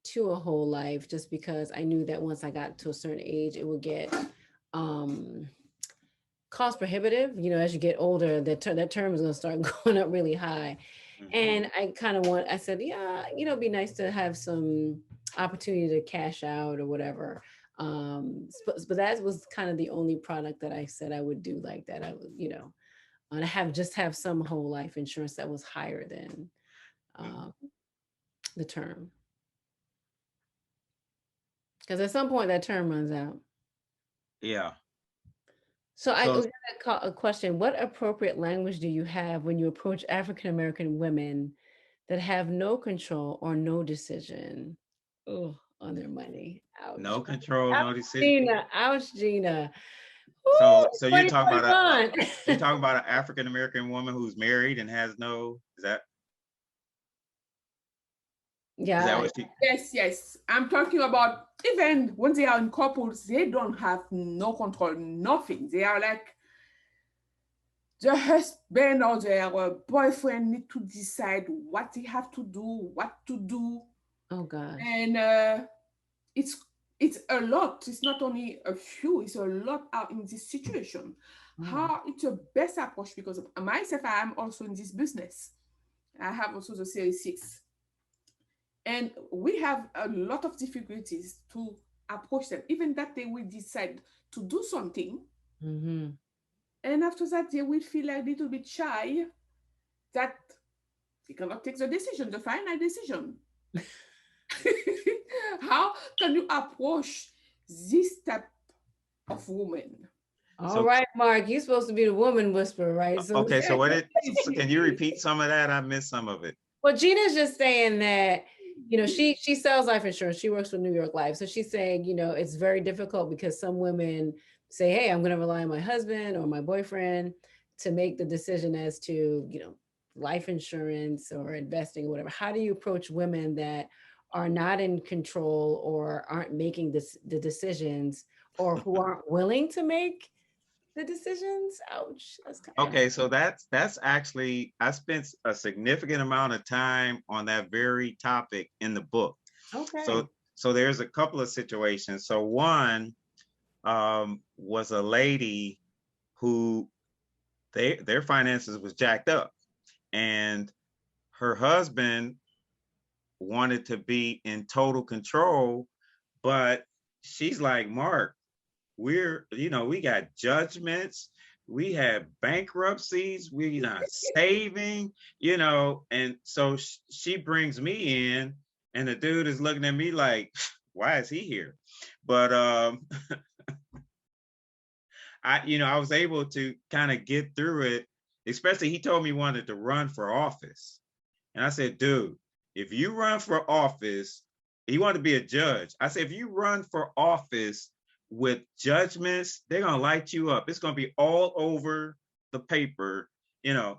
to a whole life just because I knew that once I got to a certain age, it would get um cost prohibitive. As you get older, that term is going to start going up really high. Mhm. And I said, yeah, it'd be nice to have some opportunity to cash out or whatever. But that was kind of the only product that I said I would do like that. I would, to have some whole life insurance that was higher than Mhm. um, the term. Because at some point that term runs out. Yeah. So I So got a question. What appropriate language do you have when you approach African American women that have no control or no decision, on their money? Ouch. no control, Ouch, no decision. Gina. Ouch, Gina. Ooh, So you're 2021. talking about an African American woman who's married and has no, is that Yeah. what she? Yes, yes. I'm talking about even when they are in couples, they don't have no control, nothing. They are like the husband or their boyfriend need to decide what they have to do, what to do, Oh gosh. and it's it's a lot. It's not only a few; it's a lot out in this situation. Oh. How it's a best approach because myself, I am also in this business. I have also the Series 6. And we have a lot of difficulties to approach them, even that they will decide to do something. Mm-hmm. And after that, they will feel a little bit shy that they cannot take the decision, the final decision. How can you approach this type of woman? All So right, Mark. You're supposed to be the woman whisperer, right? So okay, so can you repeat some of that? I missed some of it. well, Gina's just saying that, she sells life insurance. She works with New York Life. So she's saying, it's very difficult because some women say, hey, I'm going to rely on my husband or my boyfriend to make the decision as to, life insurance or investing or whatever. How do you approach women that are not in control or aren't making the decisions or who aren't willing to make the decisions? Ouch. That's kind Okay, so that's actually, I spent a significant amount of time on that very topic in the book. of okay. So there's a couple of situations. So one was a lady who their finances was jacked up, and her husband wanted to be in total control, but she's like, Mark, we got judgments, we have bankruptcies, we're not saving, and so she brings me in, and the dude is looking at me like, why is he here? But I was able to kind of get through it. Especially, he told me he wanted to run for office, and I said, dude, if you run for office, he wanted to be a judge. I said, if you run for office with judgments, they're gonna light you up. It's gonna be all over the paper,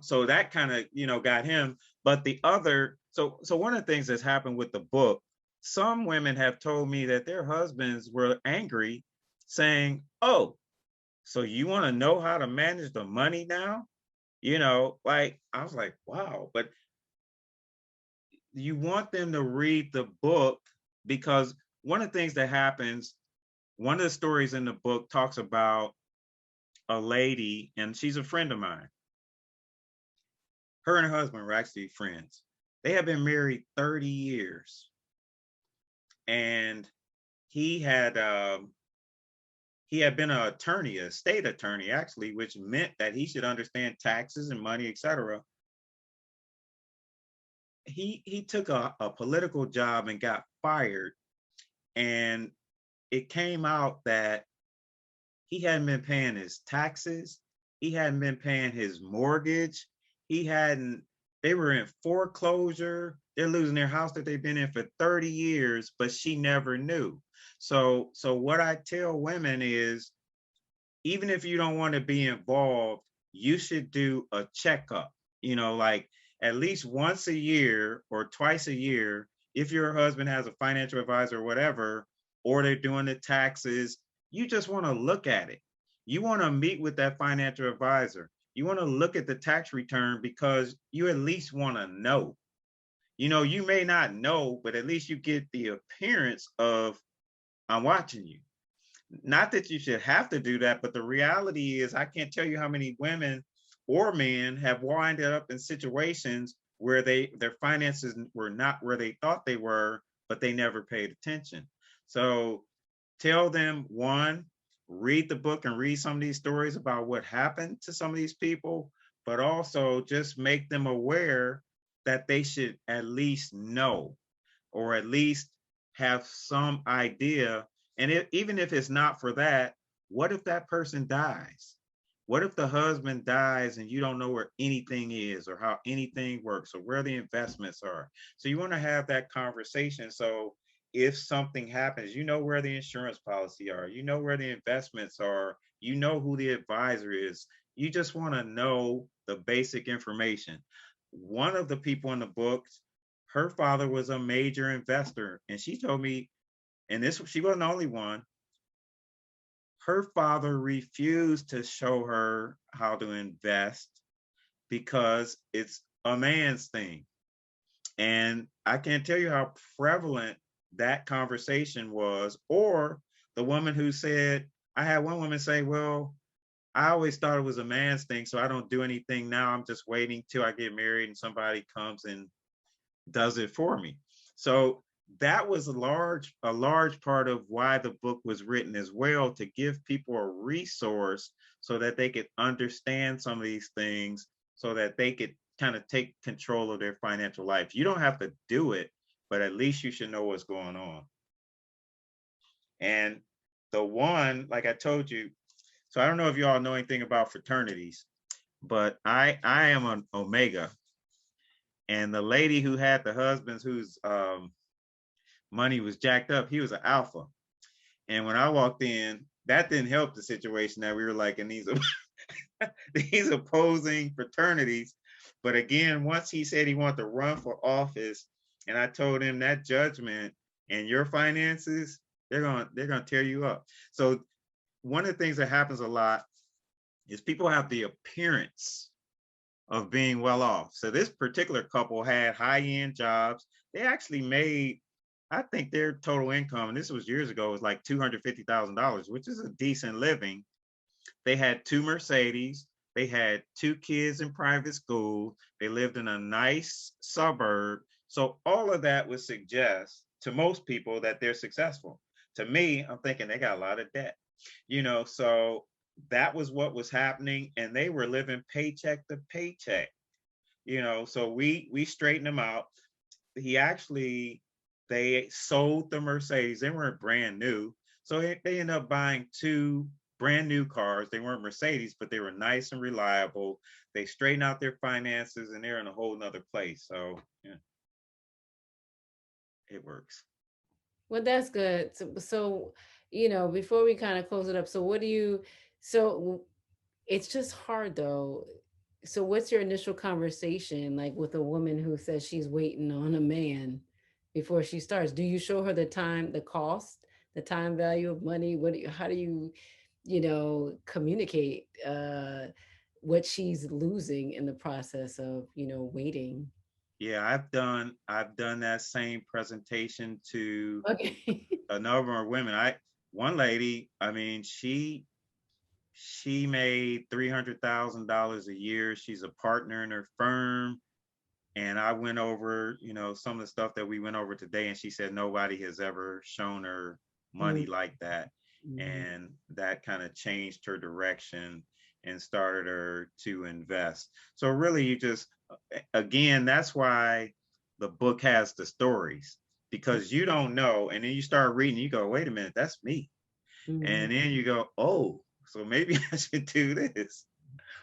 So that kind of, got him. But the other, so one of the things that's happened with the book, some women have told me that their husbands were angry, saying, "Oh, so you want to know how to manage the money now?" Like I was like, wow, but you want them to read the book because one of the things that happens, one of the stories in the book talks about a lady, and she's a friend of mine. Her and her husband were actually friends. They have been married 30 years. And he had he had been an attorney, a state attorney, actually, which meant that he should understand taxes and money, etc. He took a political job and got fired, and it came out that he hadn't been paying his taxes, he hadn't been paying his mortgage, he hadn't they were in foreclosure. They're losing their house that they've been in for 30 years, but she never knew. So what I tell women is, even if you don't want to be involved, you should do a checkup, like at least once a year or twice a year. If your husband has a financial advisor or whatever, or they're doing the taxes, you just want to look at it. You want to meet with that financial advisor. You want to look at the tax return because you at least want to know. You may not know, but at least you get the appearance of, I'm watching you. Not that you should have to do that, but the reality is I can't tell you how many women or men have winded up in situations where their finances were not where they thought they were, but they never paid attention. So tell them, one, read the book and read some of these stories about what happened to some of these people, but also just make them aware that they should at least know, or at least have some idea. And even if it's not for that, what if that person dies? What if the husband dies and you don't know where anything is, or how anything works, or where the investments are? So you want to have that conversation. So if something happens, you know where the insurance policy are, you know where the investments are, you know who the advisor is. You just want to know the basic information. One of the people in the books, her father was a major investor, and she told me, and she wasn't the only one, her father refused to show her how to invest because it's a man's thing. And I can't tell you how prevalent that conversation was. Or the woman who said, I had one woman say, well, I always thought it was a man's thing, so I don't do anything now. I'm just waiting till I get married and somebody comes and does it for me. So that was a large part of why the book was written as well, to give people a resource so that they could understand some of these things, so that they could kind of take control of their financial life. You don't have to do it, but at least you should know what's going on. And the one, like I told you, so I don't know if you all know anything about fraternities, but I am an Omega. And the lady who had the husbands whose money was jacked up, he was an Alpha. And when I walked in, that didn't help the situation that we were like in these these opposing fraternities. But again, once he said he wanted to run for office, and I told him that judgment and your finances, they're gonna tear you up. So one of the things that happens a lot is people have the appearance of being well off. So this particular couple had high-end jobs. They actually made, I think their total income, and this was years ago, was like $250,000, which is a decent living. They had 2 Mercedes. They had 2 kids in private school. They lived in a nice suburb. So all of that would suggest to most people that they're successful. To me, I'm thinking they got a lot of debt, so that was what was happening, and they were living paycheck to paycheck, so we straightened them out. They sold the Mercedes. They weren't brand new, so they ended up buying 2 brand new cars. They weren't Mercedes, but they were nice and reliable. They straightened out their finances, and they're in a whole nother place. So yeah, it works. Well, that's good. So, before we kind of close it up, so so it's just hard though. So what's your initial conversation like with a woman who says she's waiting on a man before she starts? Do you show her the cost, the time value of money? How do you, communicate what she's losing in the process of, waiting? Yeah, I've done that same presentation to Okay. a number of women. One lady, I mean, she made $300,000 a year. She's a partner in her firm. And I went over, some of the stuff that we went over today, and she said nobody has ever shown her money like that. Mhm. And that kind of changed her direction and started her to invest. So really again, that's why the book has the stories, because you don't know. And then you start reading, you go, wait a minute, that's me. Mhm. And then you go, oh, so maybe I should do this.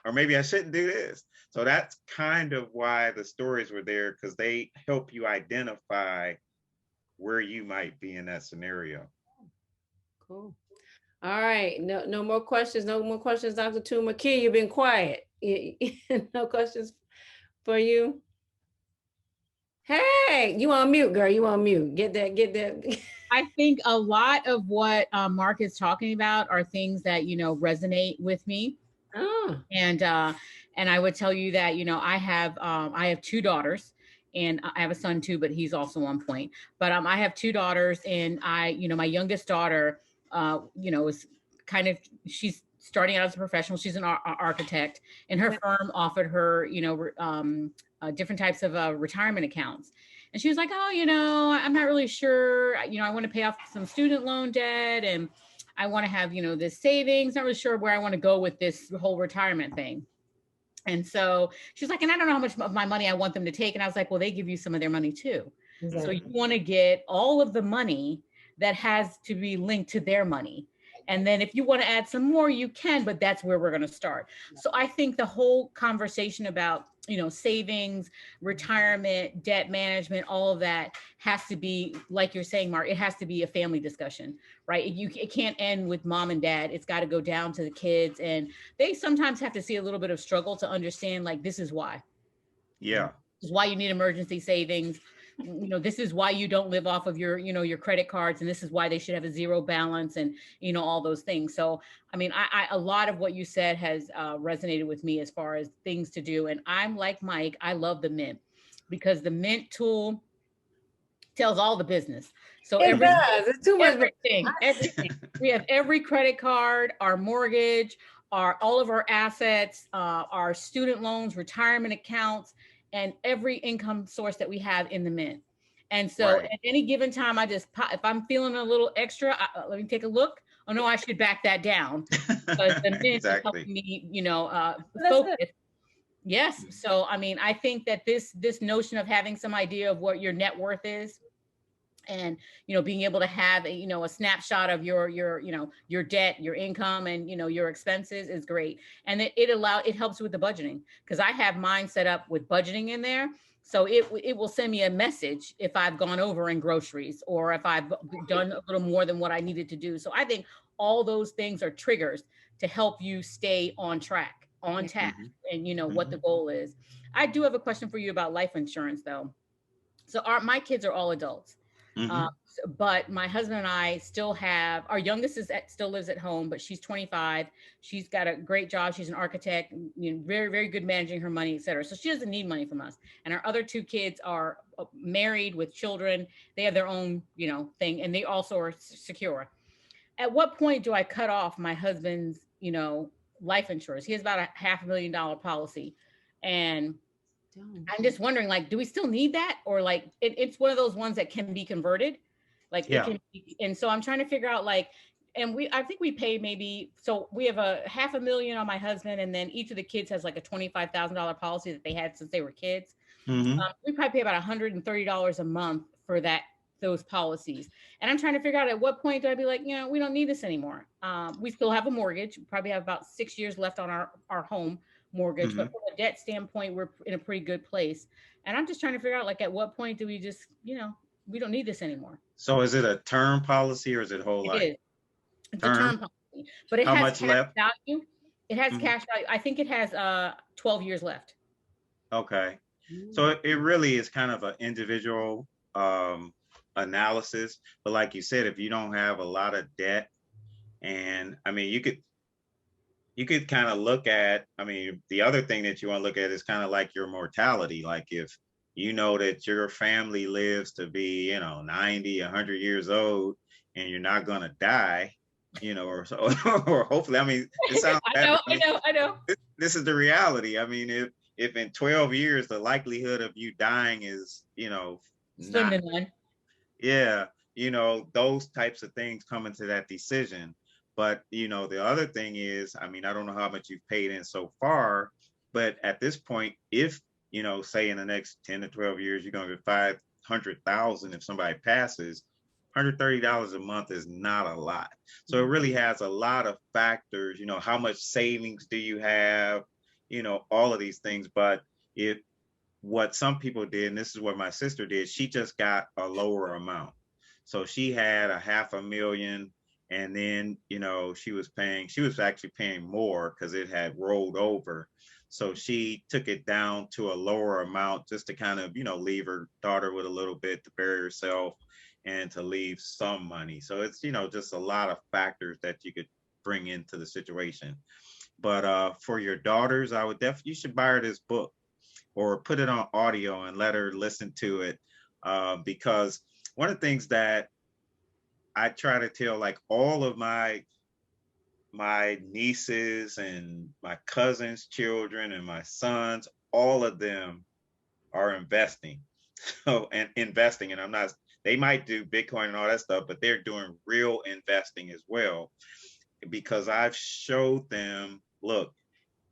or maybe I shouldn't do this. So that's kind of why the stories were there, because they help you identify where you might be in that scenario. Cool. All right. No more questions. No more questions, Dr. Tuma Key. You've been quiet. No questions for you. Hey, you on mute, girl. You on mute. Get that. I think a lot of what Mark is talking about are things that, resonate with me. Oh, And I would tell you that, I have two daughters, and I have a son too, but he's also on point. But I have two daughters, and my youngest daughter, is kind of, she's starting out as a professional. She's an architect, and her firm offered her, different types of retirement accounts. And she was like, oh, I'm not really sure. I want to pay off some student loan debt, and I want to have, this savings. Not really sure where I want to go with this whole retirement thing. And so she's like, and I don't know how much of my money I want them to take. And I was like, well, they give you some of their money too. Exactly. So you want to get all of the money that has to be linked to their money. And then if you want to add some more, you can, but that's where we're going to start. So I think the whole conversation about, savings, retirement, debt management, all of that has to be, like you're saying, Mark, it has to be a family discussion, right? It can't end with mom and dad. It's got to go down to the kids. And they sometimes have to see a little bit of struggle to understand, like, this is why. Yeah. This is why you need emergency savings. This is why you don't live off of your credit cards, and this is why they should have a zero balance, and, all those things. So, I mean, a lot of what you said has resonated with me as far as things to do. And I'm like Mike, I love the Mint, because the Mint tool tells all the business. So it does. It's too much. Everything. We have every credit card, our mortgage, all of our assets, our student loans, retirement accounts, and every income source that we have in the Mint. And so right. At any given time, I just pop, if I'm feeling a little extra, let me take a look. Oh no, I should back that down, because the Mint exactly. is helping me, focus. Yes. So, I mean, I think that this notion of having some idea of what your net worth is, and, being able to have a snapshot of your debt, your income, and, your expenses is great. And it helps with the budgeting, because I have mine set up with budgeting in there. So it will send me a message if I've gone over in groceries, or if I've done a little more than what I needed to do. So I think all those things are triggers to help you stay on track, on task, and what the goal is. I do have a question for you about life insurance, though. So my kids are all adults. But my husband and I still have, our youngest still lives at home, but she's 25. She's got a great job. She's an architect, very, very good managing her money, et cetera. So she doesn't need money from us. And our other two kids are married with children. They have their own, thing, and they also are secure. At what point do I cut off my husband's, life insurance? He has about $500,000 policy. And I'm just wondering, like, do we still need that? Or like, it's one of those ones that can be converted. Like, yeah. It can be, and so I'm trying to figure out, like, and I think we pay maybe, so we have a $500,000 on my husband, and then each of the kids has like a $25,000 policy that they had since they were kids. We probably pay about $130 a month for those policies. And I'm trying to figure out, at what point do I be like, we don't need this anymore. We still have a mortgage. We probably have about 6 years left on our home mortgage, but from a debt standpoint, we're in a pretty good place. And I'm just trying to figure out, like, at what point do we just, we don't need this anymore. So is it a term policy, or is it whole life? It's a term policy, but it How has much cash left? value. It has cash value. I think it has 12 years left. Okay. So it really is kind of an individual analysis. But like you said, if you don't have a lot of debt, and I mean, you could kind of look at, I mean, the other thing that you want to look at is kind of like your mortality. Like, if you know that your family lives to be, 90, 100 years old, and you're not going to die, or so, or hopefully, I mean, it sounds I know. This is the reality. I mean, if in 12 years, the likelihood of you dying is, slim to none. Yeah, those types of things come into that decision. But, the other thing is, I mean, I don't know how much you've paid in so far, but at this point, if, say in the next 10 to 12 years, you're going to get 500,000 if somebody passes, $130 a month is not a lot. So it really has a lot of factors, how much savings do you have? all of these things. But what some people did, and this is what my sister did, she just got a lower amount. So she had a 500,000, and then, she was actually paying more because it had rolled over. So she took it down to a lower amount just to kind of, leave her daughter with a little bit to bury herself and to leave some money. So it's, just a lot of factors that you could bring into the situation. But for your daughters, I would definitely, you should buy her this book or put it on audio and let her listen to it. Because one of the things that I try to tell, like, all of my nieces and my cousins' children and my sons, all of them are investing. So, and investing, and they might do Bitcoin and all that stuff, but they're doing real investing as well, because I've showed them, look,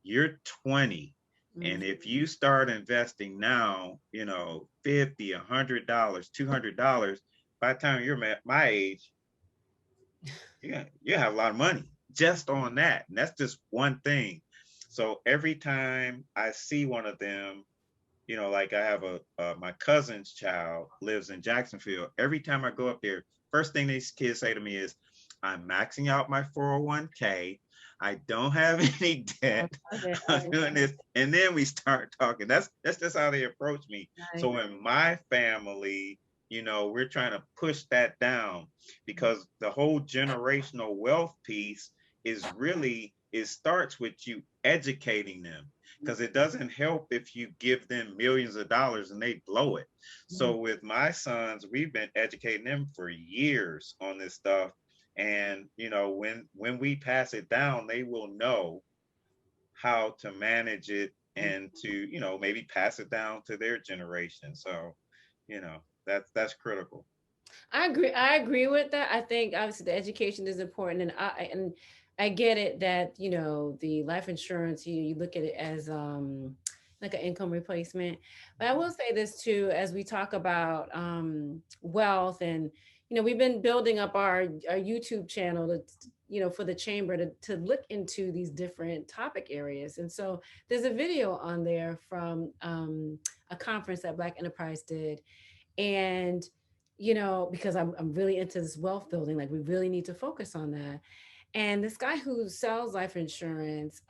you're 20. And if you start investing now, $50, $100, $200, by the time you're my age, you have a lot of money just on that. And that's just one thing. So every time I see one of them, like I have my cousin's child lives in Jacksonville. Every time I go up there, first thing these kids say to me is, I'm maxing out my 401k. I don't have any debt. I'm doing this. And then we start talking. That's just how they approach me. Nice. So in my family, we're trying to push that down, because the whole generational wealth piece is really, it starts with you educating them, because it doesn't help if you give them millions of dollars and they blow it. So with my sons, we've been educating them for years on this stuff. And, when we pass it down, they will know how to manage it and to, maybe pass it down to their generation. So, that's critical. I agree with that. I think obviously the education is important, and I get it that, the life insurance, you look at it as like an income replacement. But I will say this too, as we talk about wealth, and we've been building up our YouTube channel to, for the chamber to look into these different topic areas. And so there's a video on there from a conference that Black Enterprise did. And because I'm really into this wealth building, like we really need to focus on that. And this guy who sells life insurance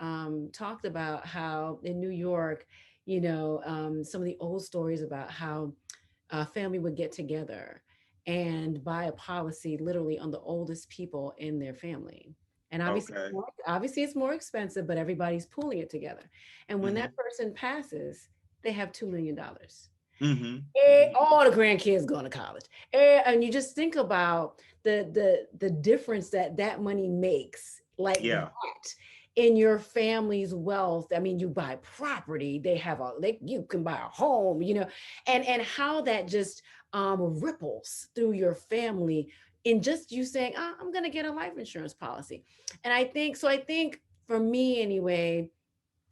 talked about how in New York, some of the old stories about how a family would get together and buy a policy literally on the oldest people in their family. And obviously, Okay. obviously it's more expensive, but everybody's pooling it together. And when that person passes, they have $2 million. All the grandkids going to college, and you just think about the difference that money makes, like that in your family's wealth. I mean, you buy property, you can buy a home, and how that just ripples through your family in just you saying, I'm going to get a life insurance policy. And I think for me anyway,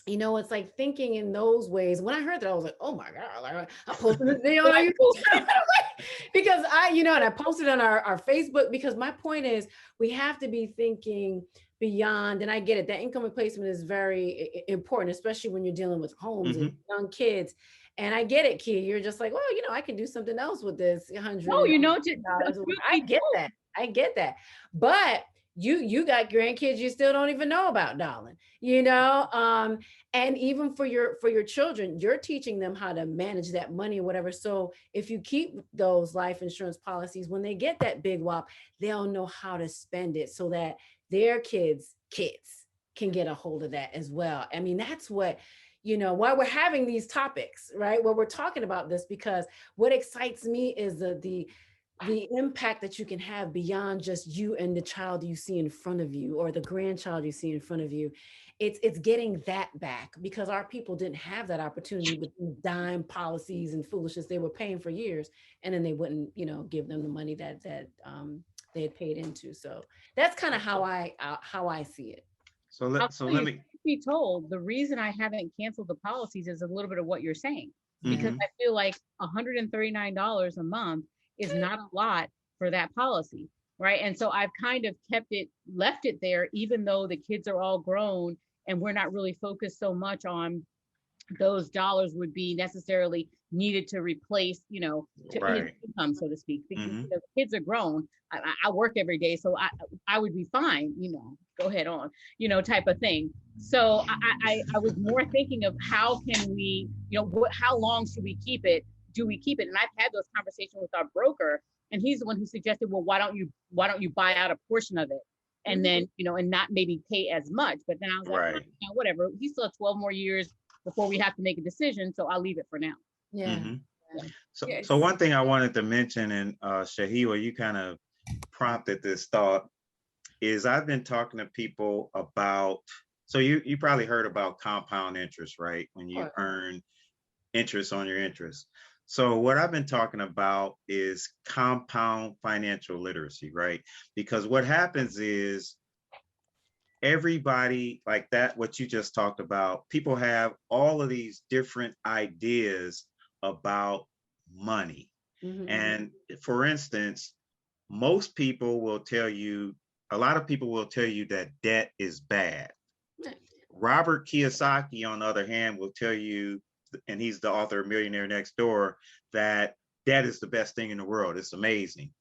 it's like thinking in those ways. When I heard that, I was like, oh my God, like, I posted this video on our YouTube because and I posted on our Facebook, because my point is we have to be thinking beyond, and I get it, that income replacement is very important, especially when you're dealing with homes and young kids. And I get it, Kia, you're just like, well, I can do something else with this $100. No, I get that. But you got grandkids you still don't even know about, darling, and even for your children, you're teaching them how to manage that money or whatever. So if you keep those life insurance policies, when they get that big whop, they'll know how to spend it so that their kids can get a hold of that as well. I mean, that's what, why we're having these topics, right? Where we're talking about this, because what excites me is the impact that you can have beyond just you and the child you see in front of you, or the grandchild you see in front of you. It's getting that back, because our people didn't have that opportunity with dime policies and foolishness they were paying for years, and then they wouldn't, give them the money that they had paid into. So that's kind of how I see it. So let me be told, the reason I haven't canceled the policies is a little bit of what you're saying, because I feel like $139 a month is not a lot for that policy, right? And so I've kind of left it there, even though the kids are all grown and we're not really focused so much on those dollars would be necessarily needed to replace, to his Right. income, so to speak. Because Hmm. kids are grown. I work every day, so I would be fine, go ahead on, type of thing. So I was more thinking of how can we, how long should we keep it? Do we keep it? And I've had those conversations with our broker, and he's the one who suggested, well, why don't you buy out a portion of it? And then, and not maybe pay as much. But then I was like, Right. whatever. He still has 12 more years before we have to make a decision. So I'll leave it for now. Yeah. Hmm. Yeah. So, Yes. so one thing I wanted to mention, and Shahiwa, you kind of prompted this thought, is I've been talking to people about, so you probably heard about compound interest, right? When you Right. earn interest on your interest. So what I've been talking about is compound financial literacy, right? Because what happens is everybody like that, what you just talked about, people have all of these different ideas about money. Mhm. And for instance, most people will tell you, a lot of people will tell you that debt is bad. Robert Kiyosaki, on the other hand, will tell you, and he's the author of Millionaire Next Door, that debt is the best thing in the world. It's amazing.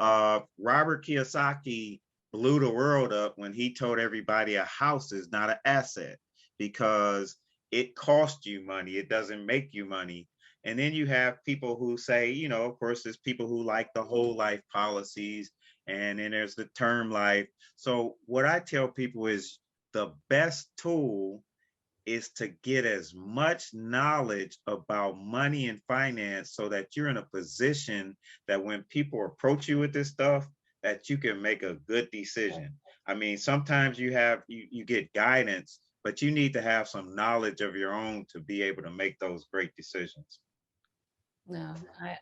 Robert Kiyosaki blew the world up when he told everybody a house is not an asset because it costs you money. It doesn't make you money. And then you have people who say, of course, there's people who like the whole life policies, and then there's the term life. So what I tell people is the best tool is to get as much knowledge about money and finance so that you're in a position that when people approach you with this stuff, that you can make a good decision. I mean, sometimes you get guidance, but you need to have some knowledge of your own to be able to make those great decisions. No,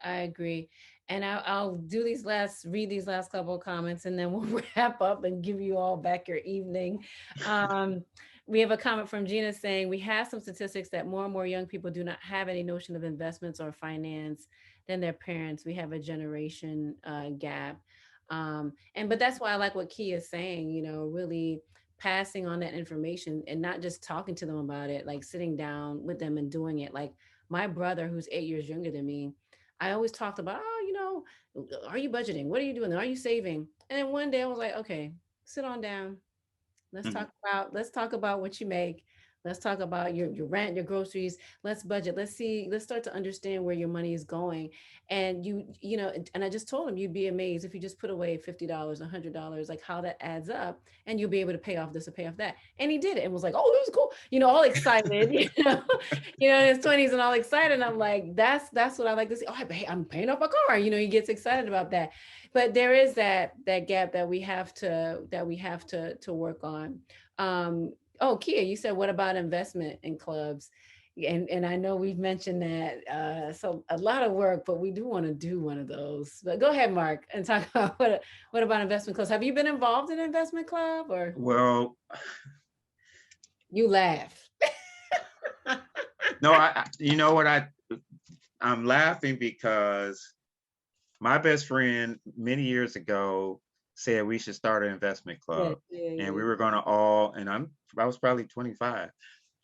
I agree. And I'll read these last couple of comments, and then we'll wrap up and give you all back your evening. Um, we have a comment from Gina saying, we have some statistics that more and more young people do not have any notion of investments or finance than their parents. We have a generation gap. But that's why I like what Kia is saying, really passing on that information and not just talking to them about it, like sitting down with them and doing it. Like my brother, who's 8 years younger than me, I always talked about, are you budgeting? What are you doing? Are you saving? And then one day I was like, okay, sit on down. Mhm. Let's talk about what you make. Let's talk about your rent, your groceries. Let's budget. Let's start to understand where your money is going. And and I just told him, you'd be amazed if you just put away $50, $100, like how that adds up, and you'll be able to pay off this or pay off that. And he did it and was like, oh, it was cool, all excited, in his 20s and all excited. And I'm like, that's what I like to see. Oh, I'm paying off a car. He gets excited about that. But there is that gap that we have to work on. Oh, Kia, you said, what about investment in clubs? And I know we've mentioned that, so a lot of work, but we do want to do one of those. But go ahead, Mark, and talk about what about investment clubs? Have you been involved in an investment club, or Well, you laugh? no, you know what, I'm laughing because my best friend many years ago said we should start an investment club, and we were going to all, and I was probably 25,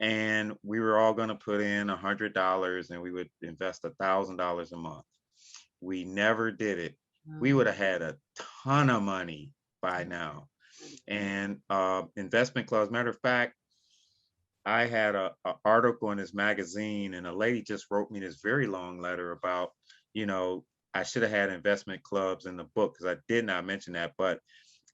and we were all going to put in $100, and we would invest $1,000 a month. We never did it. We would have had a ton of money by now. And investment clubs, matter of fact, I had a article in this magazine, and a lady just wrote me this very long letter about, I should have had investment clubs in the book because I did not mention that, but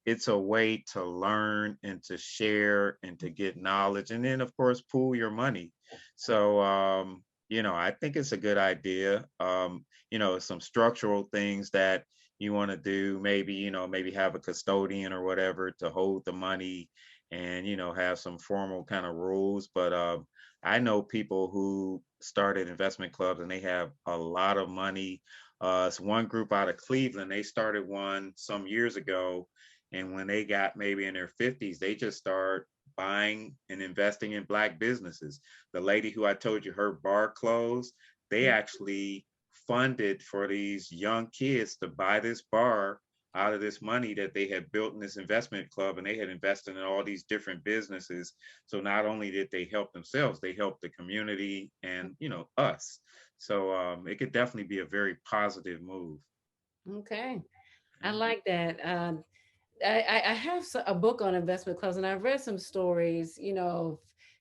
it's a way to learn and to share and to get knowledge, and then of course pool your money. So I think it's a good idea. Some structural things that you want to do, maybe have a custodian or whatever to hold the money, and have some formal kind of rules. But I know people who started investment clubs and they have a lot of money. It's one group out of Cleveland. They started one some years ago, and when they got maybe in their 50s, they just start buying and investing in Black businesses. The lady who I told you her bar closed, they actually funded for these young kids to buy this bar out of this money that they had built in this investment club, and they had invested in all these different businesses. So not only did they help themselves, they helped the community and, us. So it could definitely be a very positive move. Okay. I Yeah. like that. I have a book on investment clubs, and I've read some stories, of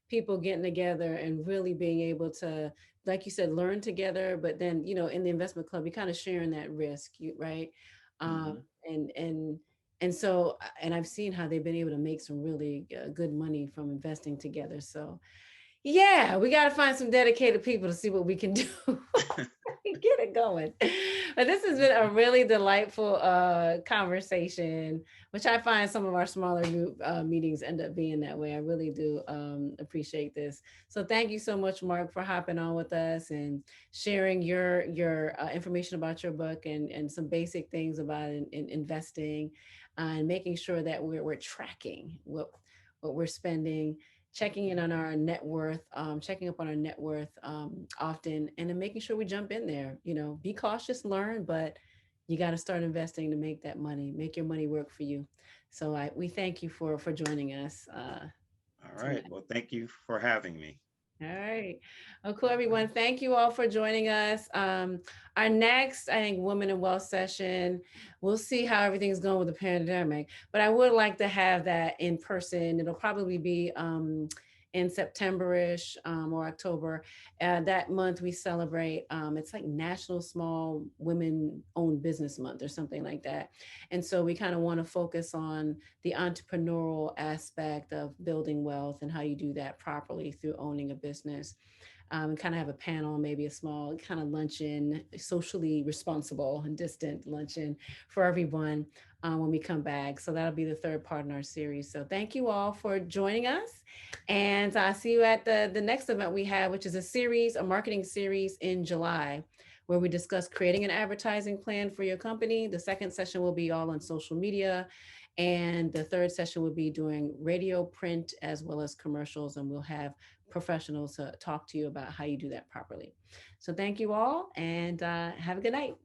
people getting together and really being able to, like you said, learn together. But then, in the investment club, you're kind of sharing that risk, right? Um, Hmm. and and and so, and I've seen how they've been able to make some really good money from investing together. So, yeah, we got to find some dedicated people to see what we can do. Get it going. But this has been a really delightful conversation, which I find some of our smaller group meetings end up being that way. I really do appreciate this. So thank you so much, Mark, for hopping on with us and sharing your information about your book and some basic things about in investing and making sure that we're tracking what we're spending, checking in on our net worth, checking up on our net worth often, and then making sure we jump in there. Be cautious, learn, but you got to start investing to make that money, make your money work for you. So we thank you for joining us All right. tonight. Well, thank you for having me. All right. Well, cool, everyone. Thank you all for joining us. Our next, I think, Women in Wealth session, we'll see how everything's going with the pandemic, but I would like to have that in person. It'll probably be in September-ish or October. That month we celebrate, it's like National Small Women Owned Business Month or something like that. And so we kind of want to focus on the entrepreneurial aspect of building wealth and how you do that properly through owning a business. And kind of have a panel, maybe a small kind of luncheon, socially responsible and distant luncheon for everyone when we come back. So that'll be the third part in our series. So thank you all for joining us. And I'll see you at the next event we have, which is a marketing series in July, where we discuss creating an advertising plan for your company. The second session will be all on social media. And the third session will be doing radio, print, as well as commercials. And we'll have professionals to talk to you about how you do that properly. So thank you all and have a good night.